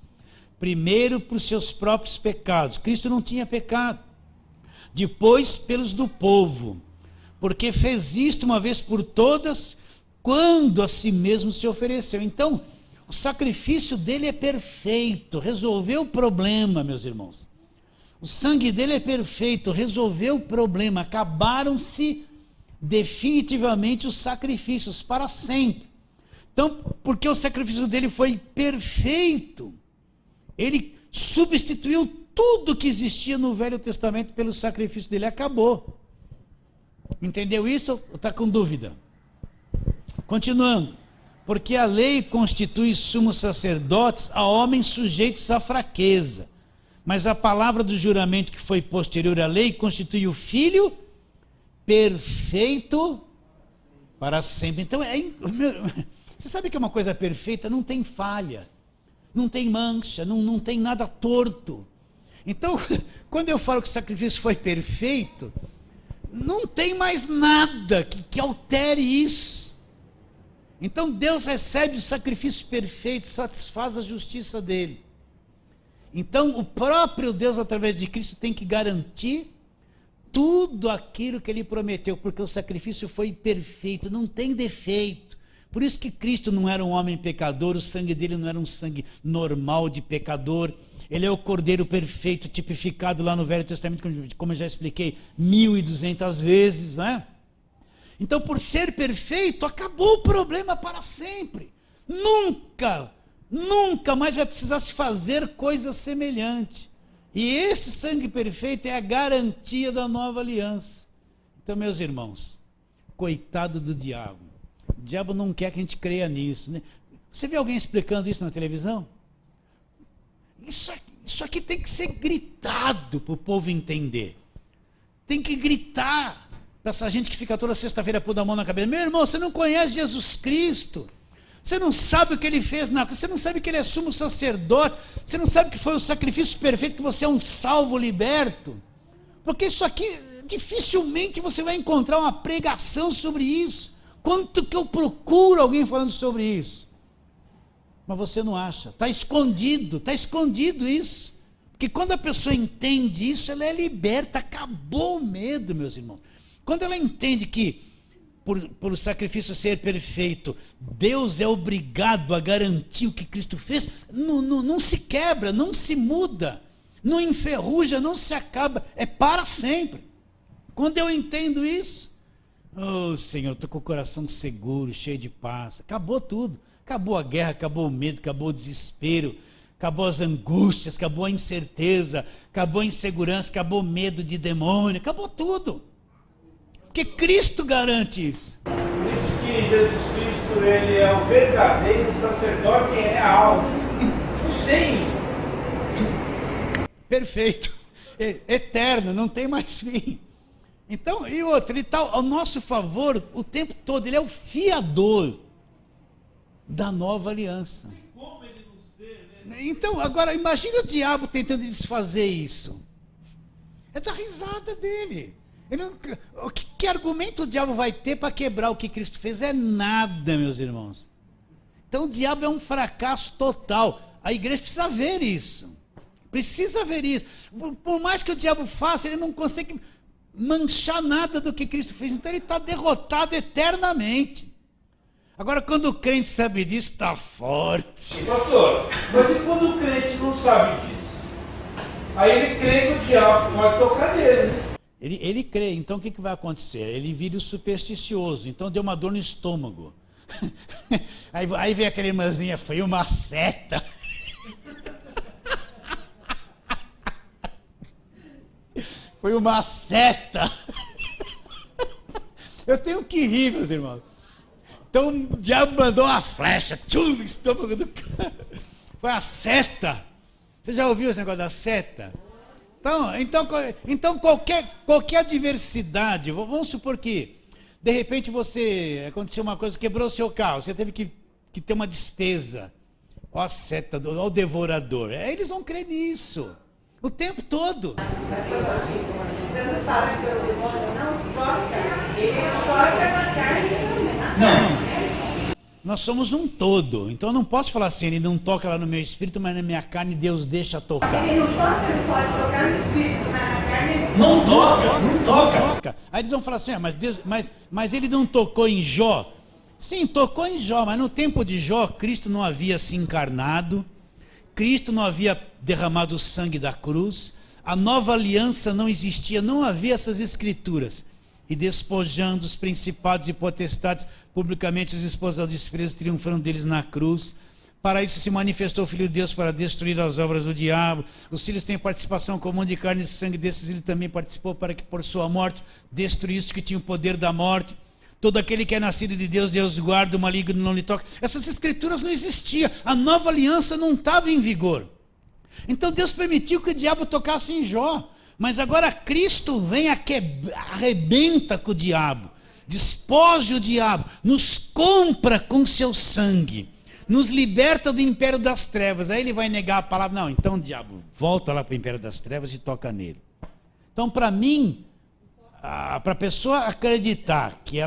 primeiro para os seus próprios pecados. Cristo não tinha pecado. Depois pelos do povo, porque fez isto uma vez por todas, quando a si mesmo se ofereceu. Então, o sacrifício dele é perfeito, resolveu o problema, meus irmãos. O sangue dele é perfeito, resolveu o problema, acabaram-se definitivamente os sacrifícios para sempre. Então, porque o sacrifício dele foi perfeito, ele substituiu tudo que existia no Velho Testamento pelo sacrifício dele, acabou. Entendeu isso ou está com dúvida? Continuando. Porque a lei constitui sumos sacerdotes a homens sujeitos à fraqueza, mas a palavra do juramento que foi posterior à lei constitui o Filho perfeito para sempre. Então, você sabe que é uma coisa perfeita? Não tem falha, não tem mancha, não tem nada torto. Então, quando eu falo que o sacrifício foi perfeito, não tem mais nada que altere isso. Então Deus recebe o sacrifício perfeito, satisfaz a justiça dele. Então o próprio Deus, através de Cristo, tem que garantir tudo aquilo que ele prometeu, porque o sacrifício foi perfeito, não tem defeito. Por isso que Cristo não era um homem pecador, o sangue dele não era um sangue normal de pecador. Ele é o Cordeiro perfeito, tipificado lá no Velho Testamento, como eu já expliquei 1200 vezes, né? Então, por ser perfeito, acabou o problema para sempre. Nunca mais vai precisar se fazer coisa semelhante. E este sangue perfeito é a garantia da nova aliança. Então, meus irmãos, coitado do diabo. O diabo não quer que a gente creia nisso, né? Você vê alguém explicando isso na televisão? Isso aqui tem que ser gritado para o povo entender. Tem que gritar para essa gente que fica toda sexta-feira pondo a mão na cabeça. Meu irmão, você não conhece Jesus Cristo. Você não sabe o que ele fez na cruz. Você não sabe que ele é sumo sacerdote. Você não sabe que foi o sacrifício perfeito, que você é um salvo liberto. Porque isso aqui, dificilmente você vai encontrar uma pregação sobre isso. Quanto que eu procuro alguém falando sobre isso? Mas você não acha. Está escondido isso. Porque quando a pessoa entende isso, ela é liberta. Acabou o medo, meus irmãos. Quando ela entende que por o sacrifício ser perfeito, Deus é obrigado a garantir o que Cristo fez, não se quebra, não se muda, não enferruja, não se acaba, é para sempre. Quando eu entendo isso, oh Senhor, estou com o coração seguro, cheio de paz, acabou tudo, acabou a guerra, acabou o medo, acabou o desespero, acabou as angústias, acabou a incerteza, acabou a insegurança, acabou o medo de demônio, acabou tudo. Porque Cristo garante isso. Por isso que Jesus Cristo, ele é o verdadeiro sacerdote real. Tem. Perfeito. Eterno, não tem mais fim. Então, e outro, ele está ao nosso favor o tempo todo, ele é o fiador da nova aliança. Então, agora, imagine o diabo tentando desfazer isso. É da risada dele. Que argumento o diabo vai ter para quebrar o que Cristo fez? É nada, meus irmãos. Então o diabo é um fracasso total. A igreja precisa ver isso. Precisa ver isso. Por mais que o diabo faça, ele não consegue manchar nada do que Cristo fez. Então ele está derrotado eternamente. Agora, quando o crente sabe disso, está forte. Pastor, mas e quando o crente não sabe disso? Aí ele crê que o diabo pode tocar nele, né? Ele crê, então o que vai acontecer? Ele vira o supersticioso, então deu uma dor no estômago. Aí vem aquela irmãzinha, foi uma seta. Foi uma seta. Eu tenho que rir, meus irmãos. Então o diabo mandou uma flecha, tchum, no estômago do cara. Foi a seta. Você já ouviu esse negócio da seta? Então qualquer adversidade, vamos supor que, de repente aconteceu uma coisa, quebrou o seu carro, você teve que ter uma despesa. Ó a seta, ó o devorador. Eles vão crer nisso, o tempo todo. Quando fala que o demônio não toca, ele toca na carne também. Não. Nós somos um todo, então eu não posso falar assim, ele não toca lá no meu espírito, mas na minha carne Deus deixa tocar. Ele não toca, ele pode tocar no espírito, mas na carne ele Não toca. Aí eles vão falar assim, mas ele não tocou em Jó? Sim, tocou em Jó, mas no tempo de Jó, Cristo não havia se encarnado, Cristo não havia derramado o sangue da cruz, a nova aliança não existia, não havia essas escrituras. E despojando os principados e potestades, publicamente os expôs ao desprezo, triunfando deles na cruz. Para isso se manifestou o Filho de Deus, para destruir as obras do diabo. Os filhos têm participação comum de carne e sangue, desses ele também participou, para que por sua morte destruísse o que tinha o poder da morte. Todo aquele que é nascido de Deus, Deus guarda, o maligno não lhe toca. Essas escrituras não existiam, a nova aliança não estava em vigor. Então Deus permitiu que o diabo tocasse em Jó. Mas agora Cristo vem, arrebenta com o diabo, despoja o diabo, nos compra com seu sangue, nos liberta do império das trevas. Aí ele vai negar a palavra. Não, então diabo, volta lá para o império das trevas e toca nele. Então, para mim, para a pessoa acreditar que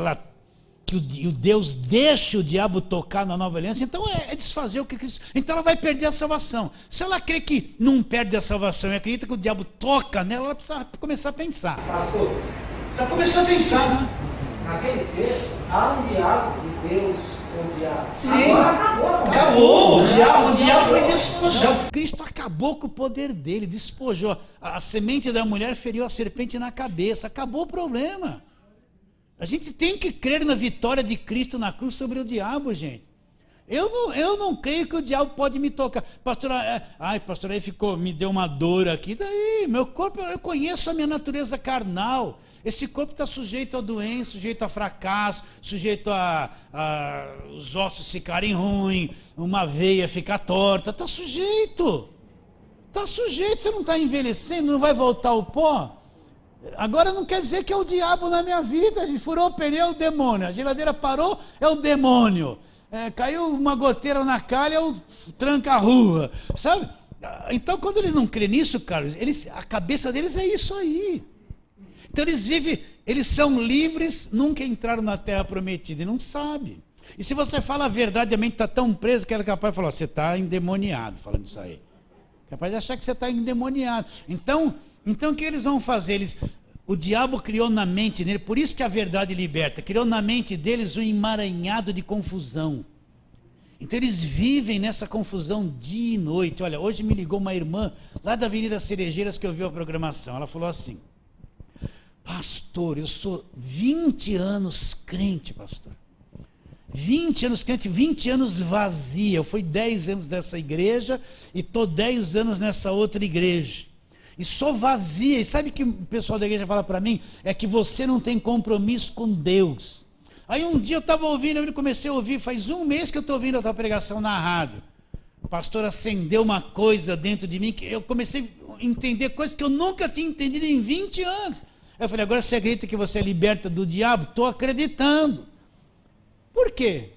o Deus deixa o diabo tocar na nova aliança, então é desfazer o que Cristo... Então ela vai perder a salvação. Se ela crê que não perde a salvação e acredita que o diabo toca nela, ela precisa começar a pensar. Pastor, Precisa começar a pensar, né? naquele texto, há um diálogo de Deus com o diabo. Sim. Agora Acabou. O diabo foi despojado. Cristo acabou com o poder dele, despojou. A semente da mulher feriu a serpente na cabeça. Acabou o problema. A gente tem que crer na vitória de Cristo na cruz sobre o diabo, gente. Eu não creio que o diabo pode me tocar. Pastor, pastor, aí me deu uma dor aqui. Daí, meu corpo, eu conheço a minha natureza carnal. Esse corpo está sujeito a doença, sujeito a fracasso, sujeito a os ossos ficarem ruins, uma veia ficar torta. Está sujeito. Está sujeito, você não está envelhecendo, não vai voltar ao pó. Agora não quer dizer que é o diabo na minha vida. A gente furou o pneu, é o demônio. A geladeira parou, é o demônio. Caiu uma goteira na calha, é o tranca-rua. Sabe? Então, quando ele não crê nisso, Carlos, a cabeça deles é isso aí. Então eles são livres, nunca entraram na terra prometida e não sabem. E se você fala a verdade, a mente está tão presa que ela é capaz de falar, você está endemoniado, falando isso aí. Capaz de achar que você está endemoniado. Então o que eles vão fazer? O diabo criou na mente dele, por isso que a verdade liberta, criou na mente deles um emaranhado de confusão. Então eles vivem nessa confusão dia e noite. Olha, hoje me ligou uma irmã lá da Avenida Cerejeiras que ouviu a programação. Ela falou assim: pastor, eu sou 20 anos crente, pastor. 20 anos crente, 20 anos vazia. Eu fui 10 anos dessa igreja e estou 10 anos nessa outra igreja. E sou vazia. E sabe o que o pessoal da igreja fala para mim? É que você não tem compromisso com Deus. Aí um dia eu estava ouvindo, eu comecei a ouvir, faz um mês que eu estou ouvindo a tua pregação na rádio. O pastor acendeu uma coisa dentro de mim, que eu comecei a entender coisas que eu nunca tinha entendido em 20 anos. Eu falei, agora você acredita que você é liberta do diabo? Estou acreditando. Por quê?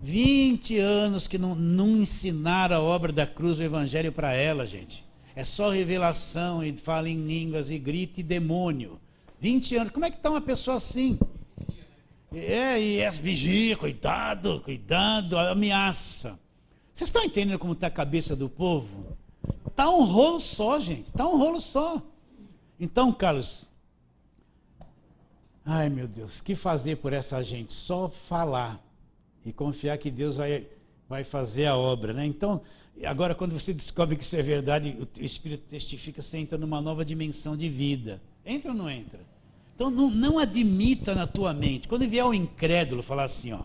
20 anos que não ensinaram a obra da cruz, o evangelho para ela, gente. É só revelação, e fala em línguas, e grita, e demônio. 20 anos, como é que está uma pessoa assim? Vigia, cuidado, ameaça. Vocês estão entendendo como está a cabeça do povo? Está um rolo só, gente, está um rolo só. Então, Carlos, ai meu Deus, o que fazer por essa gente? Só falar e confiar que Deus vai fazer a obra, né? Então, agora quando você descobre que isso é verdade, o Espírito testifica, você entra numa nova dimensão de vida. Entra ou não entra? Então não admita na tua mente. Quando vier o incrédulo falar assim, ó,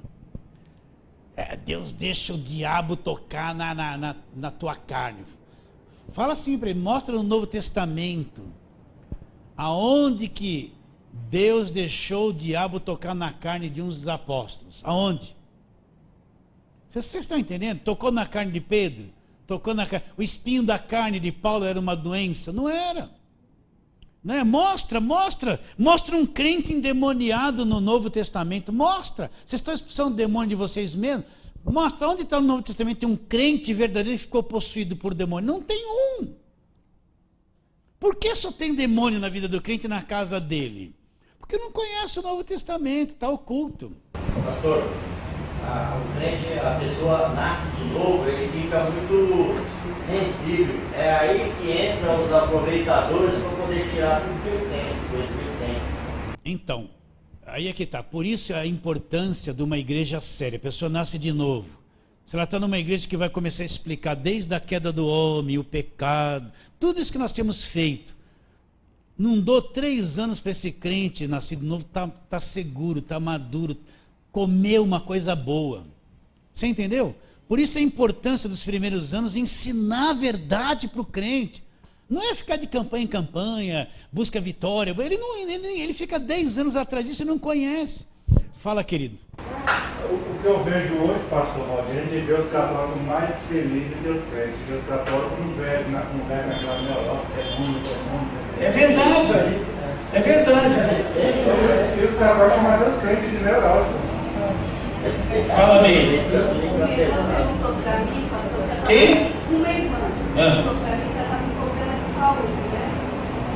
Deus deixa o diabo tocar na tua carne. Fala assim para ele, mostra no Novo Testamento aonde que Deus deixou o diabo tocar na carne de uns dos apóstolos. Aonde? Vocês estão entendendo? Tocou na carne de Pedro? Tocou na carne. O espinho da carne de Paulo era uma doença? Não era. Não é? Mostra um crente endemoniado no Novo Testamento. Mostra. Vocês estão expulsando o demônio de vocês mesmos? Mostra onde está no Novo Testamento. Tem um crente verdadeiro que ficou possuído por demônio. Não tem um. Por que só tem demônio na vida do crente e na casa dele? Porque não conhece o Novo Testamento, está oculto. Pastor, o crente, a pessoa nasce de novo, ele fica muito sensível. É aí que entram os aproveitadores para poder tirar tudo que ele tem, coisas que ele tem. Então, aí é que está. Por isso a importância de uma igreja séria. A pessoa nasce de novo. Se ela está numa igreja que vai começar a explicar desde a queda do homem, o pecado, tudo isso que nós temos feito. Não dou 3 anos para esse crente nascido de novo, tá seguro, está maduro, comeu uma coisa boa. Você entendeu? Por isso a importância dos primeiros anos ensinar a verdade para o crente. Não é ficar de campanha em campanha, busca vitória. Ele fica 10 anos atrás disso e não conhece. Fala, querido. O que eu vejo hoje, pastor Valdir, é Deus católico mais feliz do que os crentes. Deus católico não vê naquela neurose, é mundo. É verdade. É verdade. E os católicos chamam Deus crentes de neurose. Fala bem. Quem? Uma irmã perguntou para mim que ela estava com problema de saúde, né?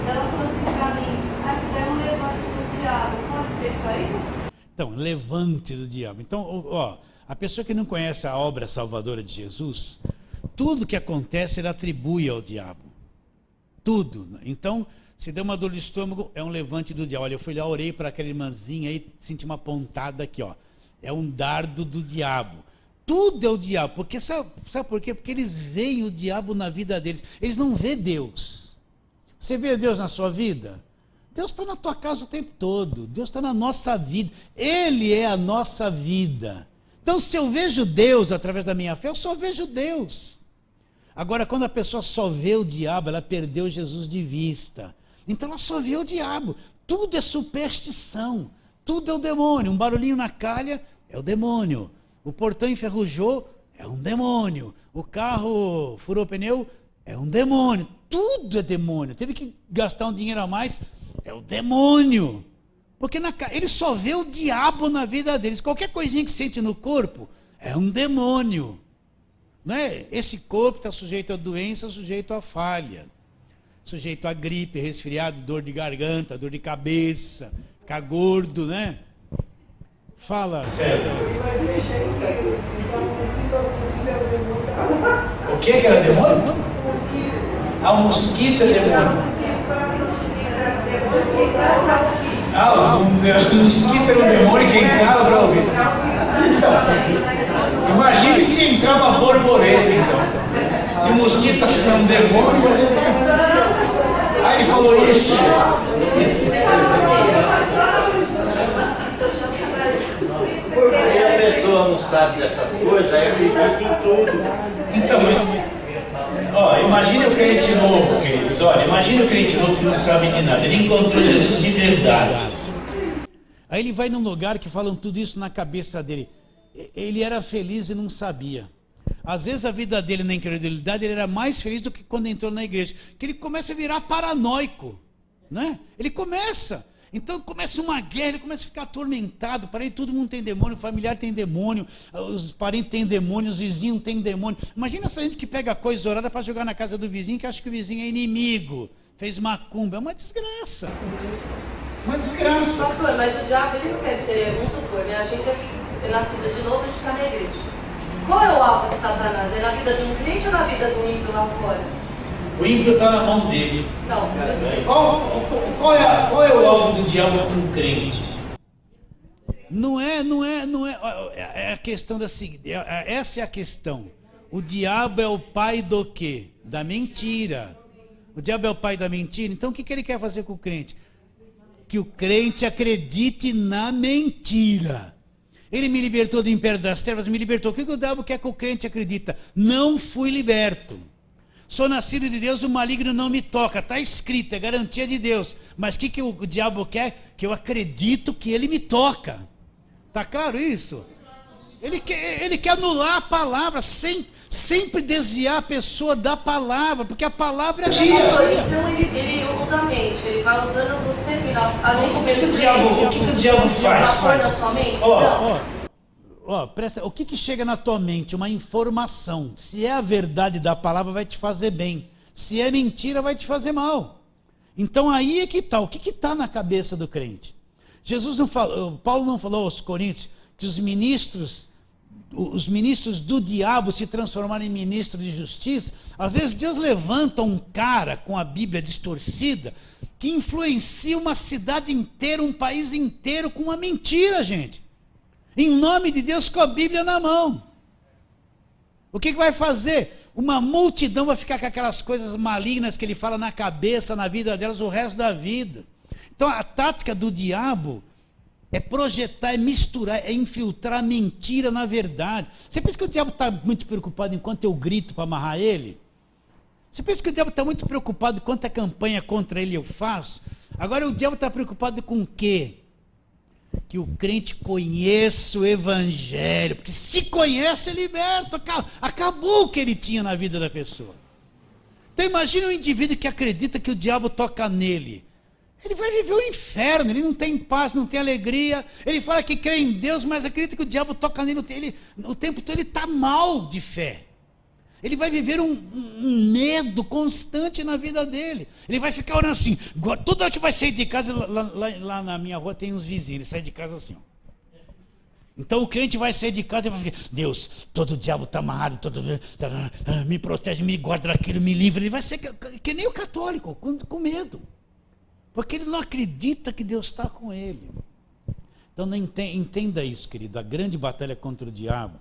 Ela falou assim para mim, se der um levante do diabo, pode ser isso aí? Então, levante do diabo. Então, ó, a pessoa que não conhece a obra salvadora de Jesus, tudo que acontece ele atribui ao diabo. Tudo. Então, se der uma dor de estômago, é um levante do diabo. Olha, eu fui lá, orei para aquela irmãzinha aí, senti uma pontada aqui, ó. É um dardo do diabo. Tudo é o diabo. Porque sabe por quê? Porque eles veem o diabo na vida deles. Eles não vê Deus. Você vê Deus na sua vida? Deus está na tua casa o tempo todo. Deus está na nossa vida. Ele é a nossa vida. Então, se eu vejo Deus através da minha fé, eu só vejo Deus. Agora, quando a pessoa só vê o diabo, ela perdeu Jesus de vista. Então, ela só vê o diabo. Tudo é superstição. Tudo é o demônio. Um barulhinho na calha é o demônio. O portão enferrujou é um demônio. O carro furou o pneu é um demônio. Tudo é demônio. Teve que gastar um dinheiro a mais, é o demônio. Porque ele só vê o diabo na vida deles. Qualquer coisinha que sente no corpo é um demônio. Não é? Esse corpo está sujeito a doença, sujeito a falha. Sujeito a gripe, resfriado, dor de garganta, dor de cabeça, ficar gordo, né? Fala, César. O que era demônio? Ah, o mosquito é demônio. O mosquito era um demônio que entrava para ouvir. Então, imagine se entrar uma borboleta, então. Se o mosquito é um demônio, aí ele falou isso. Aí a pessoa não sabe dessas coisas, aí acredita em tudo. Então, imagine o crente novo, queridos. Olha, imagine o crente novo que não sabe de nada. Ele encontrou Jesus de verdade. Aí ele vai num lugar que falam tudo isso na cabeça dele. Ele era feliz e não sabia. Às vezes a vida dele na incredulidade, ele era mais feliz do que quando entrou na igreja. Que ele começa a virar paranoico, né? Ele começa. Então começa uma guerra, ele começa a ficar atormentado. Para ele todo mundo tem demônio, o familiar tem demônio, os parentes têm demônio, os vizinhos têm demônio. Imagina essa gente que pega coisa orada para jogar na casa do vizinho, que acha que o vizinho é inimigo, fez macumba. É uma desgraça. Uma desgraça. Pastor, mas o diabo, ele não quer ter, vamos supor, né? A gente é nascida de novo, a gente está na igreja. Qual é o alvo de Satanás? É na vida de um crente ou na vida do ímpio lá fora? O ímpio está na mão dele. Não, eu sei. Qual é o alvo do diabo com o crente? Não é a questão da seguinte, essa é a questão. O diabo é o pai do quê? Da mentira. O diabo é o pai da mentira. Então o que ele quer fazer com o crente? Que o crente acredite na mentira. Ele me libertou do império das trevas, me libertou. O que o diabo quer que o crente acredita? Não fui liberto. Sou nascido de Deus, o maligno não me toca. Está escrito, é garantia de Deus. Mas o que o diabo quer? Que eu acredito que ele me toca. Está claro isso? Ele quer anular a palavra, sempre desviar a pessoa da palavra, porque a palavra é dia. Então ele usa a mente, ele vai usando você, a gente mesmo. O que o diabo faz? Na sua mente? Presta, o que chega na tua mente? Uma informação. Se é a verdade da palavra, vai te fazer bem. Se é mentira, vai te fazer mal. Então aí é que está. O que está na cabeça do crente? Paulo não falou aos Coríntios que os ministros do diabo se transformaram em ministros de justiça. Às vezes Deus levanta um cara com a Bíblia distorcida que influencia uma cidade inteira, um país inteiro com uma mentira, gente. Em nome de Deus, com a Bíblia na mão. O que vai fazer? Uma multidão vai ficar com aquelas coisas malignas que ele fala na cabeça, na vida delas, o resto da vida. Então a tática do diabo é projetar, é misturar, é infiltrar a mentira na verdade. Você pensa que o diabo está muito preocupado enquanto eu grito para amarrar ele? Você pensa que o diabo está muito preocupado quanto a campanha contra ele eu faço? Agora o diabo está preocupado com o quê? Que o crente conheça o evangelho, porque se conhece é liberto, acabou o que ele tinha na vida da pessoa. Então imagine um indivíduo que acredita que o diabo toca nele. Ele vai viver o inferno, ele não tem paz, não tem alegria. Ele fala que crê em Deus, mas acredita que o diabo toca nele o tempo todo. Ele está mal de fé. Ele vai viver um medo constante na vida dele. Ele vai ficar orando assim. Toda hora que vai sair de casa, lá na minha rua tem uns vizinhos, ele sai de casa assim. Ó. Então o crente vai sair de casa e vai ficar: Deus, todo diabo está amarrado, me protege, me guarda daquilo, me livra. Ele vai ser que nem o católico, com medo. Porque ele não acredita que Deus está com ele. Então não entenda isso, querido. A grande batalha contra o diabo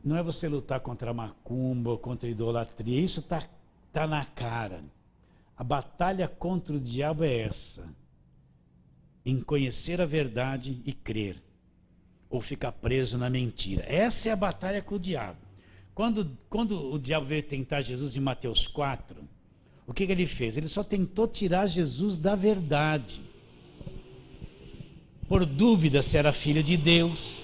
não é você lutar contra a macumba ou contra a idolatria. Isso tá na cara. A batalha contra o diabo é essa: em conhecer a verdade e crer, ou ficar preso na mentira. Essa é a batalha com o diabo. Quando o diabo veio tentar Jesus em Mateus 4, o que ele fez? Ele só tentou tirar Jesus da verdade. Por dúvida se era filho de Deus.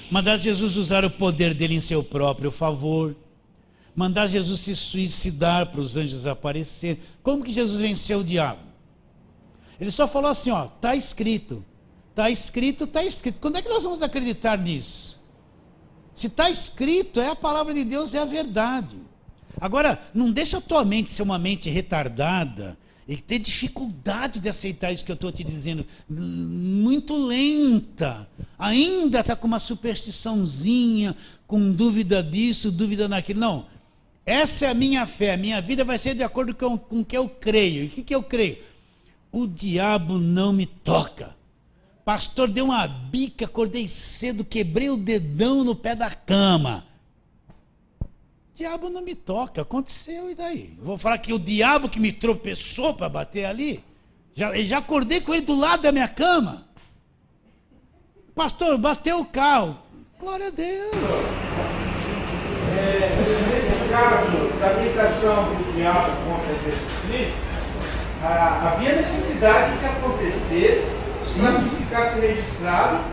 Mandar Jesus usar o poder dele em seu próprio favor. Mandar Jesus se suicidar para os anjos aparecerem. Como que Jesus venceu o diabo? Ele só falou assim, ó, está escrito. Está escrito, está escrito. Quando é que nós vamos acreditar nisso? Se está escrito, é a palavra de Deus, é a verdade. Agora, não deixa a tua mente ser uma mente retardada e ter dificuldade de aceitar isso que eu estou te dizendo, muito lenta, ainda está com uma superstiçãozinha, com dúvida disso, dúvida naquilo. Não, essa é a minha fé, a minha vida vai ser de acordo com o que eu creio. E o que eu creio? o diabo não me toca. Pastor, deu uma bica, acordei cedo, quebrei o dedão no pé da cama. O diabo não me toca, aconteceu, e daí? Vou falar que o diabo que me tropeçou para bater ali, já acordei com ele do lado da minha cama. Pastor, bateu o carro. Glória a Deus. Nesse caso da tentação do diabo contra Jesus Cristo, havia necessidade que acontecesse, para que ficasse registrado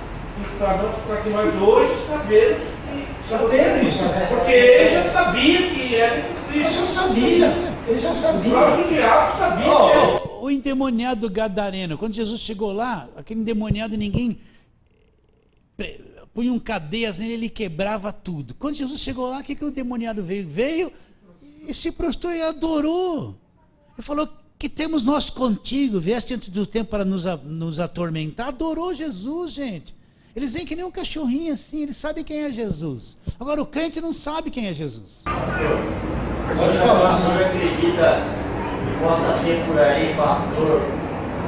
e para que nós hoje sabemos isso. Porque ele já sabia que era impossível. Ele já sabia. O próprio diabo sabia que era. O endemoniado gadareno, quando Jesus chegou lá, aquele endemoniado, ninguém punha cadeias nele, ele quebrava tudo. Quando Jesus chegou lá, o que o endemoniado veio? Veio e se prostrou e adorou. Ele falou: que temos nós contigo, vieste antes do tempo para nos atormentar. Adorou Jesus, gente. Eles vêm que nem um cachorrinho assim, eles sabem quem é Jesus. Agora o crente não sabe quem é Jesus. Pode falar, o senhor acredita que possa ter por aí pastor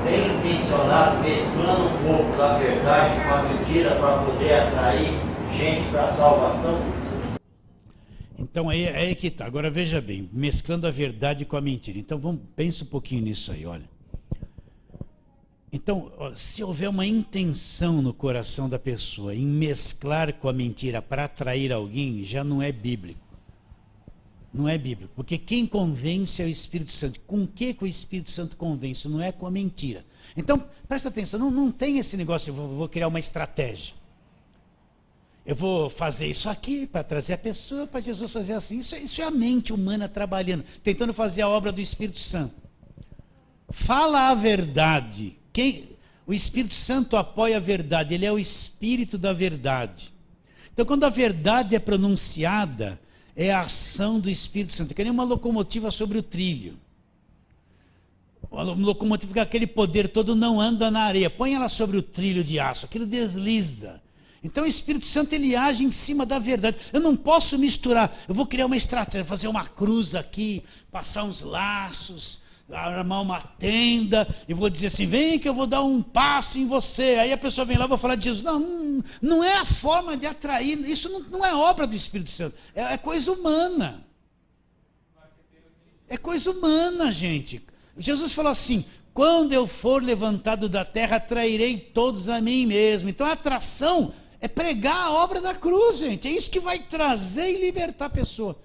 bem intencionado, mesclando um pouco da verdade com a mentira para poder atrair gente para a salvação? Então aí que está. Agora veja bem, mesclando a verdade com a mentira. Então pensa um pouquinho nisso aí, olha. Então, se houver uma intenção no coração da pessoa em mesclar com a mentira para atrair alguém, já não é bíblico. Não é bíblico, porque quem convence é o Espírito Santo. Com o que o Espírito Santo convence? Não é com a mentira. Então, presta atenção, não tem esse negócio, eu vou criar uma estratégia. Eu vou fazer isso aqui para trazer a pessoa, para Jesus fazer assim. Isso é a mente humana trabalhando, tentando fazer a obra do Espírito Santo. Fala a verdade. O Espírito Santo apoia a verdade, ele é o Espírito da verdade. Então, quando a verdade é pronunciada, é a ação do Espírito Santo. É que nem uma locomotiva sobre o trilho. Uma locomotiva com aquele poder todo não anda na areia. Põe ela sobre o trilho de aço, aquilo desliza. Então o Espírito Santo ele age em cima da verdade. Eu não posso misturar. Eu vou criar uma estratégia, fazer uma cruz aqui, passar uns laços, armar uma tenda, e vou dizer assim: vem que eu vou dar um passe em você. Aí a pessoa vem lá e vou falar de Jesus. Não é a forma de atrair. Isso não é obra do Espírito Santo. É coisa humana. É coisa humana, gente. Jesus falou assim: quando eu for levantado da terra, atrairei todos a mim mesmo. Então a atração é pregar a obra da cruz, gente. É isso que vai trazer e libertar a pessoa.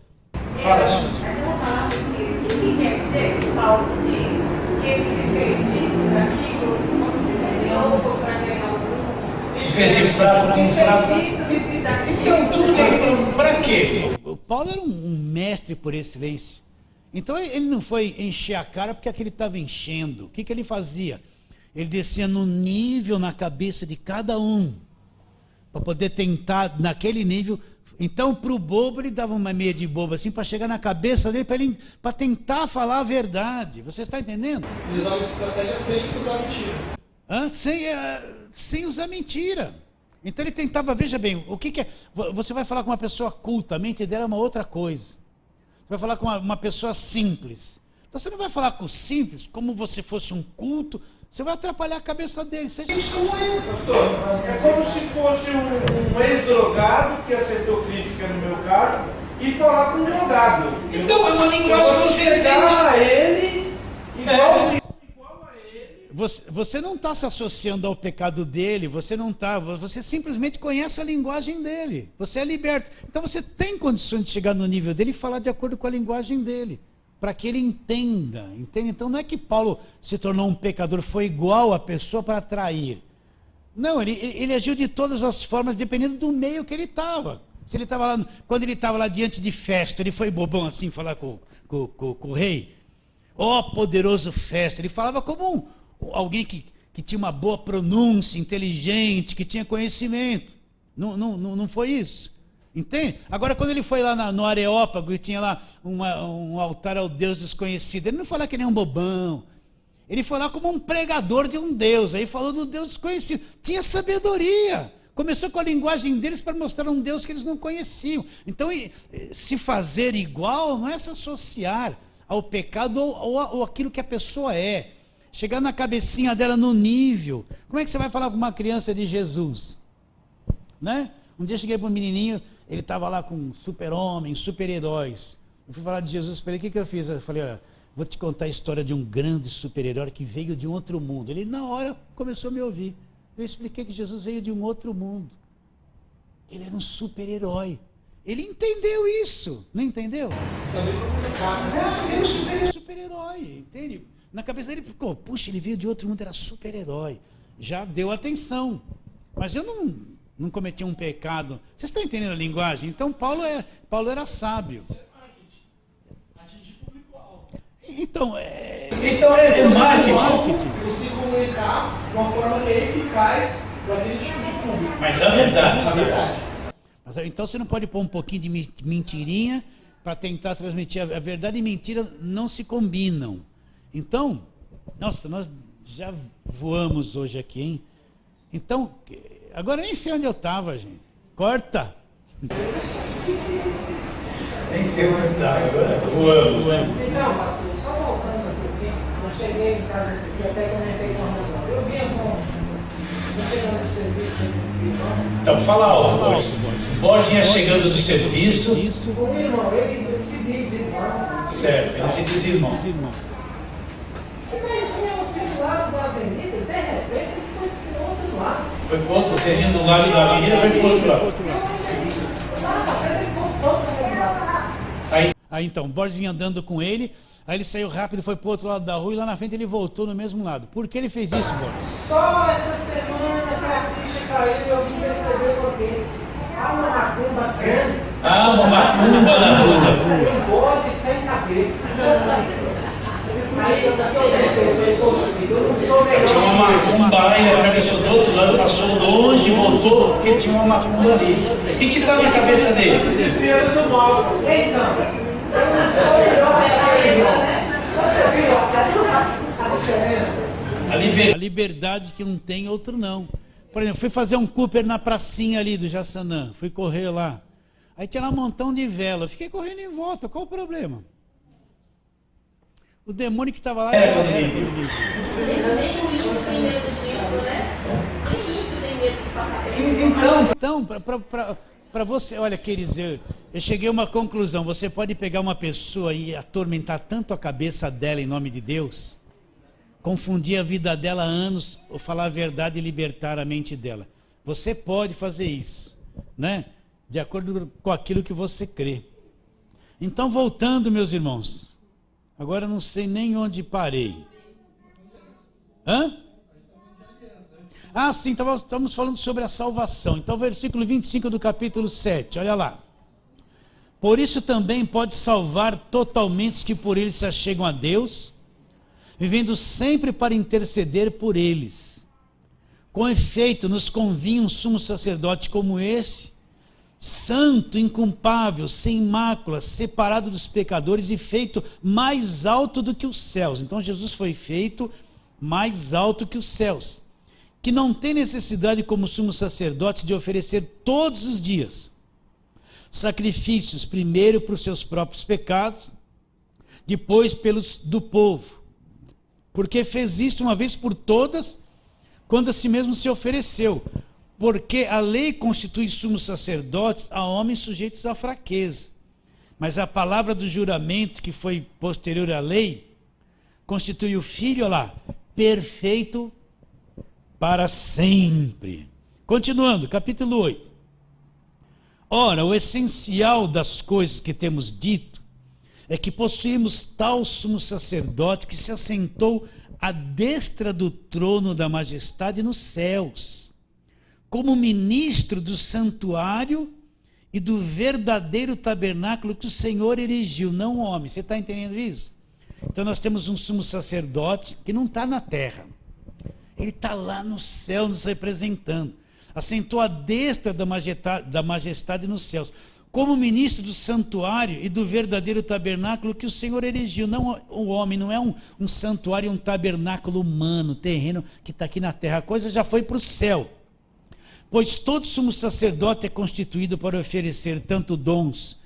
Fala, o que quer dizer que Paulo diz que ele se fez disso, daquilo, como se fez de novo para ganhar alguns. Se fez de fraco com fraco. Me fez disso, me fiz daquilo. Então, tudo que para quê? O Paulo era um mestre por excelência. Então ele não foi encher a cara porque aquele estava enchendo. O que ele fazia? Ele descia no nível, na cabeça de cada um, para poder tentar naquele nível. Então para o bobo ele dava uma meia de bobo assim, para chegar na cabeça dele, para tentar falar a verdade. Você está entendendo? Ele usava essa estratégia sem usar mentira. Sem usar mentira. Então ele tentava, veja bem, o que é? Você vai falar com uma pessoa culta, a mente dela é uma outra coisa. Você vai falar com uma pessoa simples. Então você não vai falar com o simples como se fosse um culto. Você vai atrapalhar a cabeça dele. Seja Pastor, é como se fosse um ex-drogado que aceitou Cristo, que é no meu caso, e falar com um drogado. Então é uma linguagem que você chegar a ele igual a ele. Você não está se associando ao pecado dele, você simplesmente conhece a linguagem dele, você é liberto. Então você tem condições de chegar no nível dele e falar de acordo com a linguagem dele, para que ele entenda, entende? Então não é que Paulo se tornou um pecador, foi igual a pessoa para atrair. Não, ele agiu de todas as formas, dependendo do meio que ele estava. Se ele estava lá, quando ele estava lá diante de Festo, ele foi bobão assim, falar com o rei. Ó poderoso Festo, ele falava como alguém que tinha uma boa pronúncia, inteligente, que tinha conhecimento. Não foi isso. Entende? Agora, quando ele foi lá no Areópago e tinha lá um altar ao Deus desconhecido, ele não falou que nem um bobão. Ele foi lá como um pregador de um Deus. Aí falou do Deus desconhecido. Tinha sabedoria. Começou com a linguagem deles para mostrar um Deus que eles não conheciam. Então, se fazer igual não é se associar ao pecado ou aquilo que a pessoa é. chegar na cabecinha dela no nível. Como é que você vai falar para uma criança de Jesus? Né? Um dia eu cheguei para um menininho, ele estava lá com super-homem, super-heróis. Eu fui falar de Jesus para ele, o que eu fiz? Eu falei, olha, vou te contar a história de um grande super-herói que veio de um outro mundo. Ele, na hora, começou a me ouvir. Eu expliquei que Jesus veio de um outro mundo. Ele era um super-herói. Ele entendeu isso, não entendeu? Saber comunicar, né? Ele era um super-herói, entende? Na cabeça dele ficou, puxa, ele veio de outro mundo, era super-herói. Já deu atenção. Mas eu não cometi um pecado. Vocês estão entendendo a linguagem? Então Paulo era sábio. Então é marketing. Conseguir comunicar de uma forma que é eficaz para aquele tipo de público. Mas a verdade. A verdade. Mas, então você não pode pôr um pouquinho de mentirinha para tentar transmitir a verdade e mentira não se combinam. Então, nossa, nós já voamos hoje aqui, hein? Então, agora nem sei onde eu estava, gente. Corta! Nem sei onde estava, agora voamos. Então, pastor, só voltando aqui, eu cheguei em casa esse dia, até comentei com a razão. Eu vinha chegando do serviço, Então, fala alto, Borginha chegando do serviço. o irmão, ele se diz irmão. Certo, ele se diz irmão. Mas vinha do lado da avenida, de repente ele foi para o outro lado. Foi pro outro, terreno do lado da avenida, foi pro outro lado. Aí então, o Borges vinha andando com ele, aí ele saiu rápido, foi pro outro lado da rua e lá na frente ele voltou no mesmo lado. Por que ele fez isso, Borges? Só essa semana que a ficha caiu e eu vim perceber porque há uma macumba grande. Ah, uma macumba na rua. Um bode sem cabeça. Aí eu pensei, eu não sou melhor. Tinha uma macumba, ele atravessou do outro lado, passou longe e voltou, porque tinha uma macumba ali. O que está na cabeça dele? Desviando do mal. Então, eu não sou melhor que aquele irmão. Você viu a diferença? A liberdade que um tem, outro não. Por exemplo, fui fazer um Cooper na pracinha ali do Jaçanã, fui correr lá. Aí tinha lá um montão de vela, eu fiquei correndo em volta, qual o problema? O demônio que estava lá era Gente, nem o ímpio tem medo disso, né? Nem ímpio tem medo de passar perto. Então, para você, olha, queridos, eu cheguei a uma conclusão. Você pode pegar uma pessoa e atormentar tanto a cabeça dela em nome de Deus, confundir a vida dela há anos, ou falar a verdade e libertar a mente dela. Você pode fazer isso, né? De acordo com aquilo que você crê. Então, voltando, meus irmãos, agora eu não sei nem onde parei. Hã? Ah, sim, estamos falando sobre a salvação. Então, versículo 25 do capítulo 7, olha lá. Por isso também pode salvar totalmente os que por ele se achegam a Deus, vivendo sempre para interceder por eles. Com efeito, nos convinha um sumo sacerdote como esse, santo, inculpável, sem mácula, separado dos pecadores e feito mais alto do que os céus. Então, Jesus foi feito mais alto que os céus, que não tem necessidade como sumo sacerdote de oferecer todos os dias sacrifícios, primeiro para os seus próprios pecados, depois pelos do povo, porque fez isto uma vez por todas, quando a si mesmo se ofereceu, porque a lei constitui sumos sacerdotes a homens sujeitos à fraqueza, mas a palavra do juramento, que foi posterior à lei, constitui o Filho, olha lá, perfeito para sempre. Continuando, capítulo 8. Ora, o essencial das coisas que temos dito é que possuímos tal sumo sacerdote que se assentou à destra do trono da majestade nos céus, como ministro do santuário e do verdadeiro tabernáculo que o Senhor erigiu, não o homem. Você está entendendo isso? Então nós temos um sumo sacerdote que não está na terra. Ele está lá no céu nos representando. Assentou à destra da majestade nos céus, como ministro do santuário e do verdadeiro tabernáculo que o Senhor erigiu. Não o homem, não é um santuário, um tabernáculo humano, terreno que está aqui na terra. A coisa já foi para o céu. Pois todo sumo sacerdote é constituído para oferecer tanto dons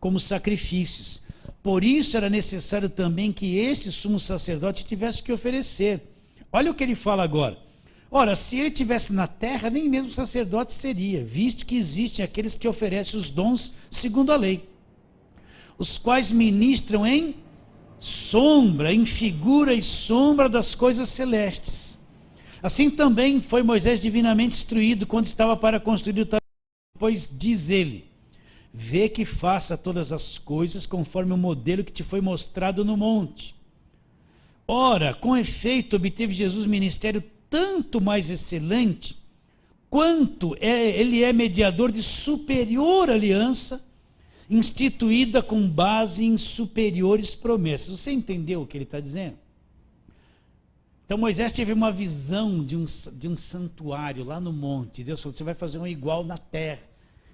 como sacrifícios, Por isso era necessário também que este sumo sacerdote tivesse que oferecer. Olha o que ele fala agora. Ora, se ele estivesse na terra, nem mesmo sacerdote seria, visto que existem aqueles que oferecem os dons segundo a lei, os quais ministram em sombra, em figura e sombra das coisas celestes. Assim também foi Moisés divinamente instruído quando estava para construir o tabernáculo, pois diz ele: vê que faça todas as coisas conforme o modelo que te foi mostrado no monte. Ora, com efeito, obteve Jesus ministério tanto mais excelente, quanto ele é mediador de superior aliança, instituída com base em superiores promessas. Você entendeu o que ele está dizendo? Então Moisés teve uma visão de um santuário lá no monte. Deus falou: você vai fazer um igual na terra.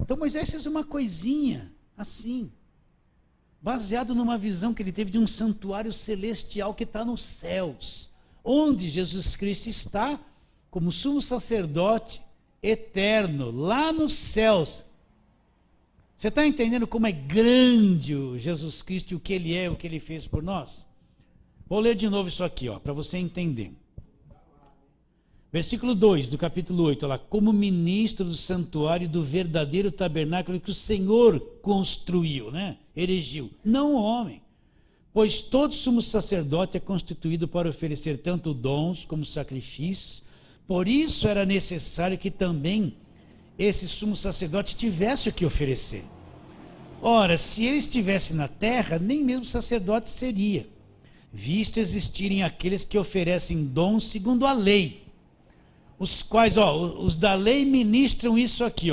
Então Moisés fez uma coisinha assim, baseado numa visão que ele teve de um santuário celestial que está nos céus, onde Jesus Cristo está como sumo sacerdote eterno, lá nos céus. Você está entendendo como é grande o Jesus Cristo, o que ele é, o que ele fez por nós? Vou ler de novo isso aqui, para você entender. Versículo 2 do capítulo 8, olha lá: como ministro do santuário do verdadeiro tabernáculo que o Senhor construiu, erigiu, não o homem. Pois todo sumo sacerdote é constituído para oferecer tanto dons como sacrifícios, por isso era necessário que também esse sumo sacerdote tivesse o que oferecer. Ora, se ele estivesse na terra, nem mesmo sacerdote seria, visto existirem aqueles que oferecem dons segundo a lei, os quais, os da lei ministram isso aqui,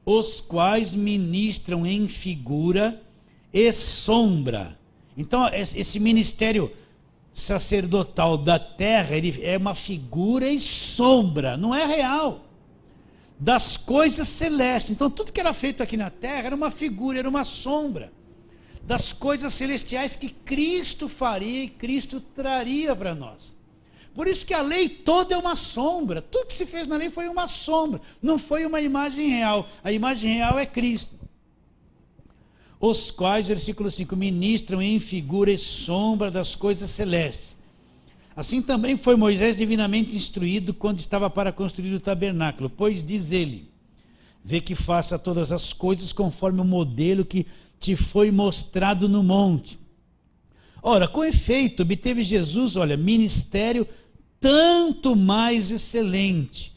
os quais ministram em figura e sombra. Então, esse ministério sacerdotal da terra, ele é uma figura e sombra, não é real, das coisas celestes. Então, tudo que era feito aqui na terra era uma figura, era uma sombra das coisas celestiais que Cristo faria e Cristo traria para nós. Por isso que a lei toda é uma sombra. Tudo que se fez na lei foi uma sombra, não foi uma imagem real. A imagem real é Cristo. Os quais, versículo 5, ministram em figura e sombra das coisas celestes. Assim também foi Moisés divinamente instruído quando estava para construir o tabernáculo, pois diz ele: vê que faça todas as coisas conforme o modelo que te foi mostrado no monte. Ora, com efeito, obteve Jesus, ministério tanto mais excelente,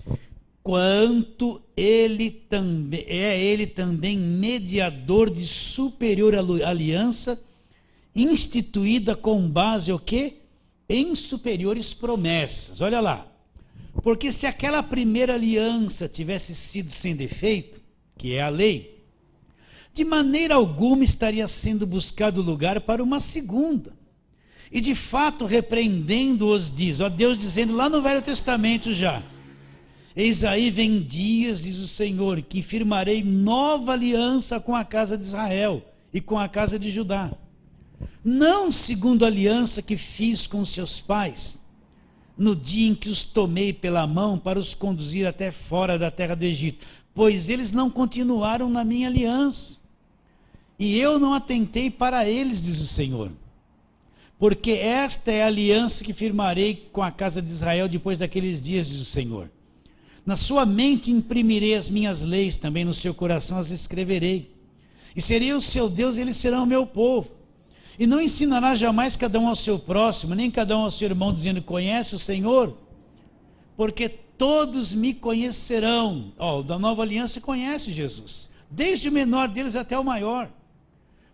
quanto ele também mediador de superior aliança, instituída com base o quê? Em superiores promessas. Olha lá, porque se aquela primeira aliança tivesse sido sem defeito, que é a lei, de maneira alguma estaria sendo buscado lugar para uma segunda. E de fato, repreendendo-os, diz, Deus dizendo lá no Velho Testamento já: eis aí vem dias, diz o Senhor, que firmarei nova aliança com a casa de Israel e com a casa de Judá. Não segundo a aliança que fiz com seus pais, no dia em que os tomei pela mão para os conduzir até fora da terra do Egito, pois eles não continuaram na minha aliança, e eu não atentei para eles, diz o Senhor. Porque esta é a aliança que firmarei com a casa de Israel depois daqueles dias, diz o Senhor. Na sua mente imprimirei as minhas leis, também no seu coração as escreverei. E serei o seu Deus, e eles serão o meu povo. E não ensinará jamais cada um ao seu próximo, nem cada um ao seu irmão, dizendo: conhece o Senhor? Porque todos me conhecerão. O da nova aliança conhece Jesus, desde o menor deles até o maior.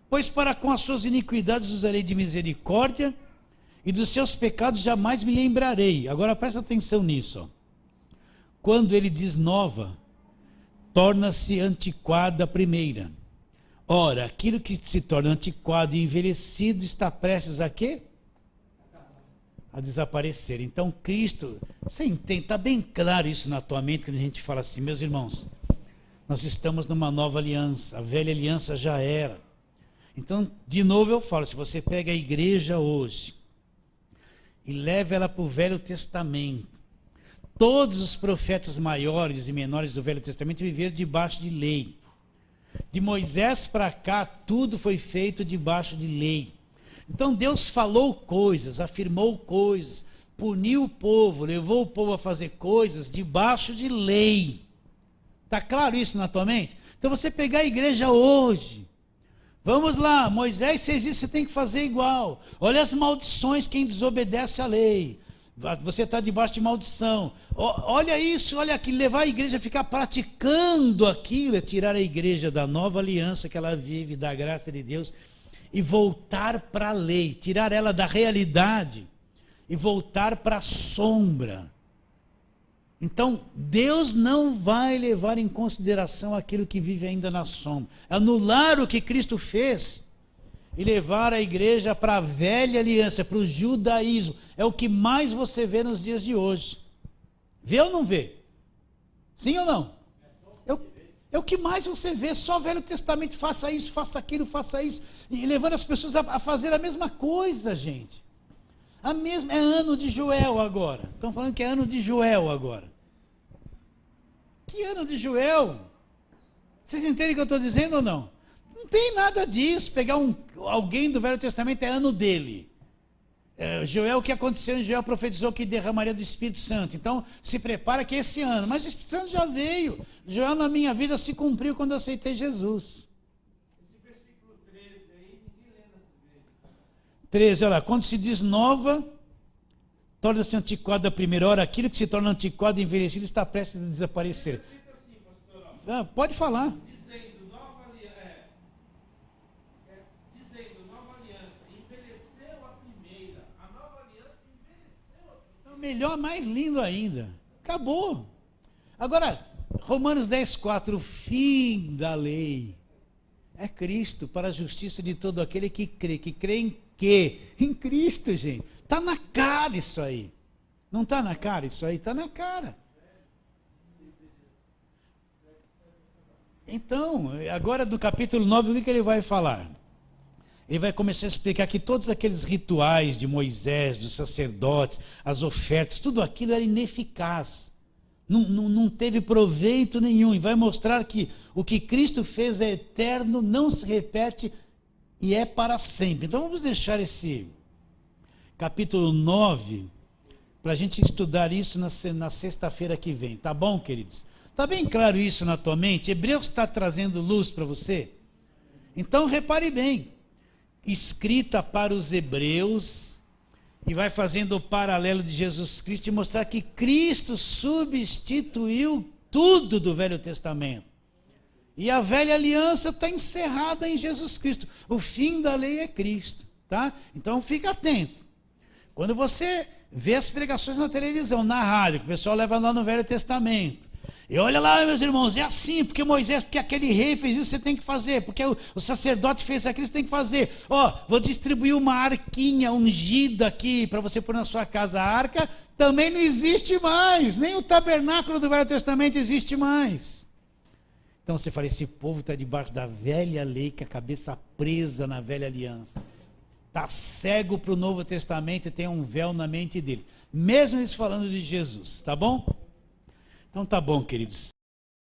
Pois para com as suas iniquidades usarei de misericórdia, e dos seus pecados jamais me lembrarei. Agora presta atenção nisso. Quando ele diz nova, torna-se antiquada a primeira. Ora, aquilo que se torna antiquado e envelhecido está prestes a quê? A desaparecer. Então Cristo, você entende, está bem claro isso na tua mente quando a gente fala assim: meus irmãos, nós estamos numa nova aliança, a velha aliança já era. Então, de novo eu falo, se você pega a igreja hoje e leva ela para o Velho Testamento, todos os profetas maiores e menores do Velho Testamento viveram debaixo de lei. De Moisés para cá, tudo foi feito debaixo de lei. Então Deus falou coisas, afirmou coisas, puniu o povo, levou o povo a fazer coisas debaixo de lei. Está claro isso na tua mente? Então você pegar a igreja hoje, vamos lá, Moisés fez isso, você tem que fazer igual. Olha as maldições, quem desobedece à lei. Você está debaixo de maldição. Olha isso, olha aqui, levar a igreja a ficar praticando aquilo, é tirar a igreja da nova aliança que ela vive, da graça de Deus, e voltar para a lei, tirar ela da realidade e voltar para a sombra. Então, Deus não vai levar em consideração aquilo que vive ainda na sombra. Anular o que Cristo fez e levar a igreja para a velha aliança, para o judaísmo. É o que mais você vê nos dias de hoje. Vê ou não vê? Sim ou não? É o que mais você vê. Só o Velho Testamento, faça isso, faça aquilo, faça isso. E levando as pessoas a fazer a mesma coisa, gente. É ano de Joel agora. Estão falando que é ano de Joel agora. Que ano de Joel? Vocês entendem o que eu estou dizendo ou não? Não tem nada disso. Pegar alguém do Velho Testamento é ano dele. Joel, o que aconteceu em Joel, profetizou que derramaria do Espírito Santo. Então, se prepara que é esse ano. Mas o Espírito Santo já veio. Joel na minha vida se cumpriu quando eu aceitei Jesus. Esse versículo 13 aí, ninguém lê nessa igreja. 13, olha lá, quando se diz nova, torna-se antiquado a primeira hora, aquilo que se torna antiquado e envelhecido está prestes a desaparecer. Pode falar. Dizendo, nova aliança, envelheceu a primeira, a nova aliança envelheceu a primeira. Então, melhor, mais lindo ainda. Acabou. Agora, Romanos 10,4, o fim da lei é Cristo para a justiça de todo aquele que crê em quê? Em Cristo, gente. Está na cara isso aí. Não está na cara isso aí? Está na cara. Então, agora do capítulo 9, o que ele vai falar? Ele vai começar a explicar que todos aqueles rituais de Moisés, dos sacerdotes, as ofertas, tudo aquilo era ineficaz. Não teve proveito nenhum. E vai mostrar que o que Cristo fez é eterno, não se repete e é para sempre. Então vamos deixar esse capítulo 9 para a gente estudar isso na sexta-feira que vem. Tá bom, queridos? Está bem claro isso na tua mente? Hebreus está trazendo luz para você? Então repare bem. Escrita para os hebreus, e vai fazendo o paralelo de Jesus Cristo e mostrar que Cristo substituiu tudo do Velho Testamento. E a velha aliança está encerrada em Jesus Cristo. O fim da lei é Cristo, tá? Então fica atento. Quando você vê as pregações na televisão, na rádio, que o pessoal leva lá no Velho Testamento, e olha lá, meus irmãos, é assim, porque Moisés, porque aquele rei fez isso, você tem que fazer, porque o sacerdote fez aquilo, você tem que fazer. Vou distribuir uma arquinha ungida aqui, para você pôr na sua casa. A arca também não existe mais, nem o tabernáculo do Velho Testamento existe mais. Então você fala, esse povo está debaixo da velha lei, com a cabeça presa na velha aliança. Está cego para o Novo Testamento e tem um véu na mente deles. Mesmo eles falando de Jesus, tá bom? Então tá bom, queridos.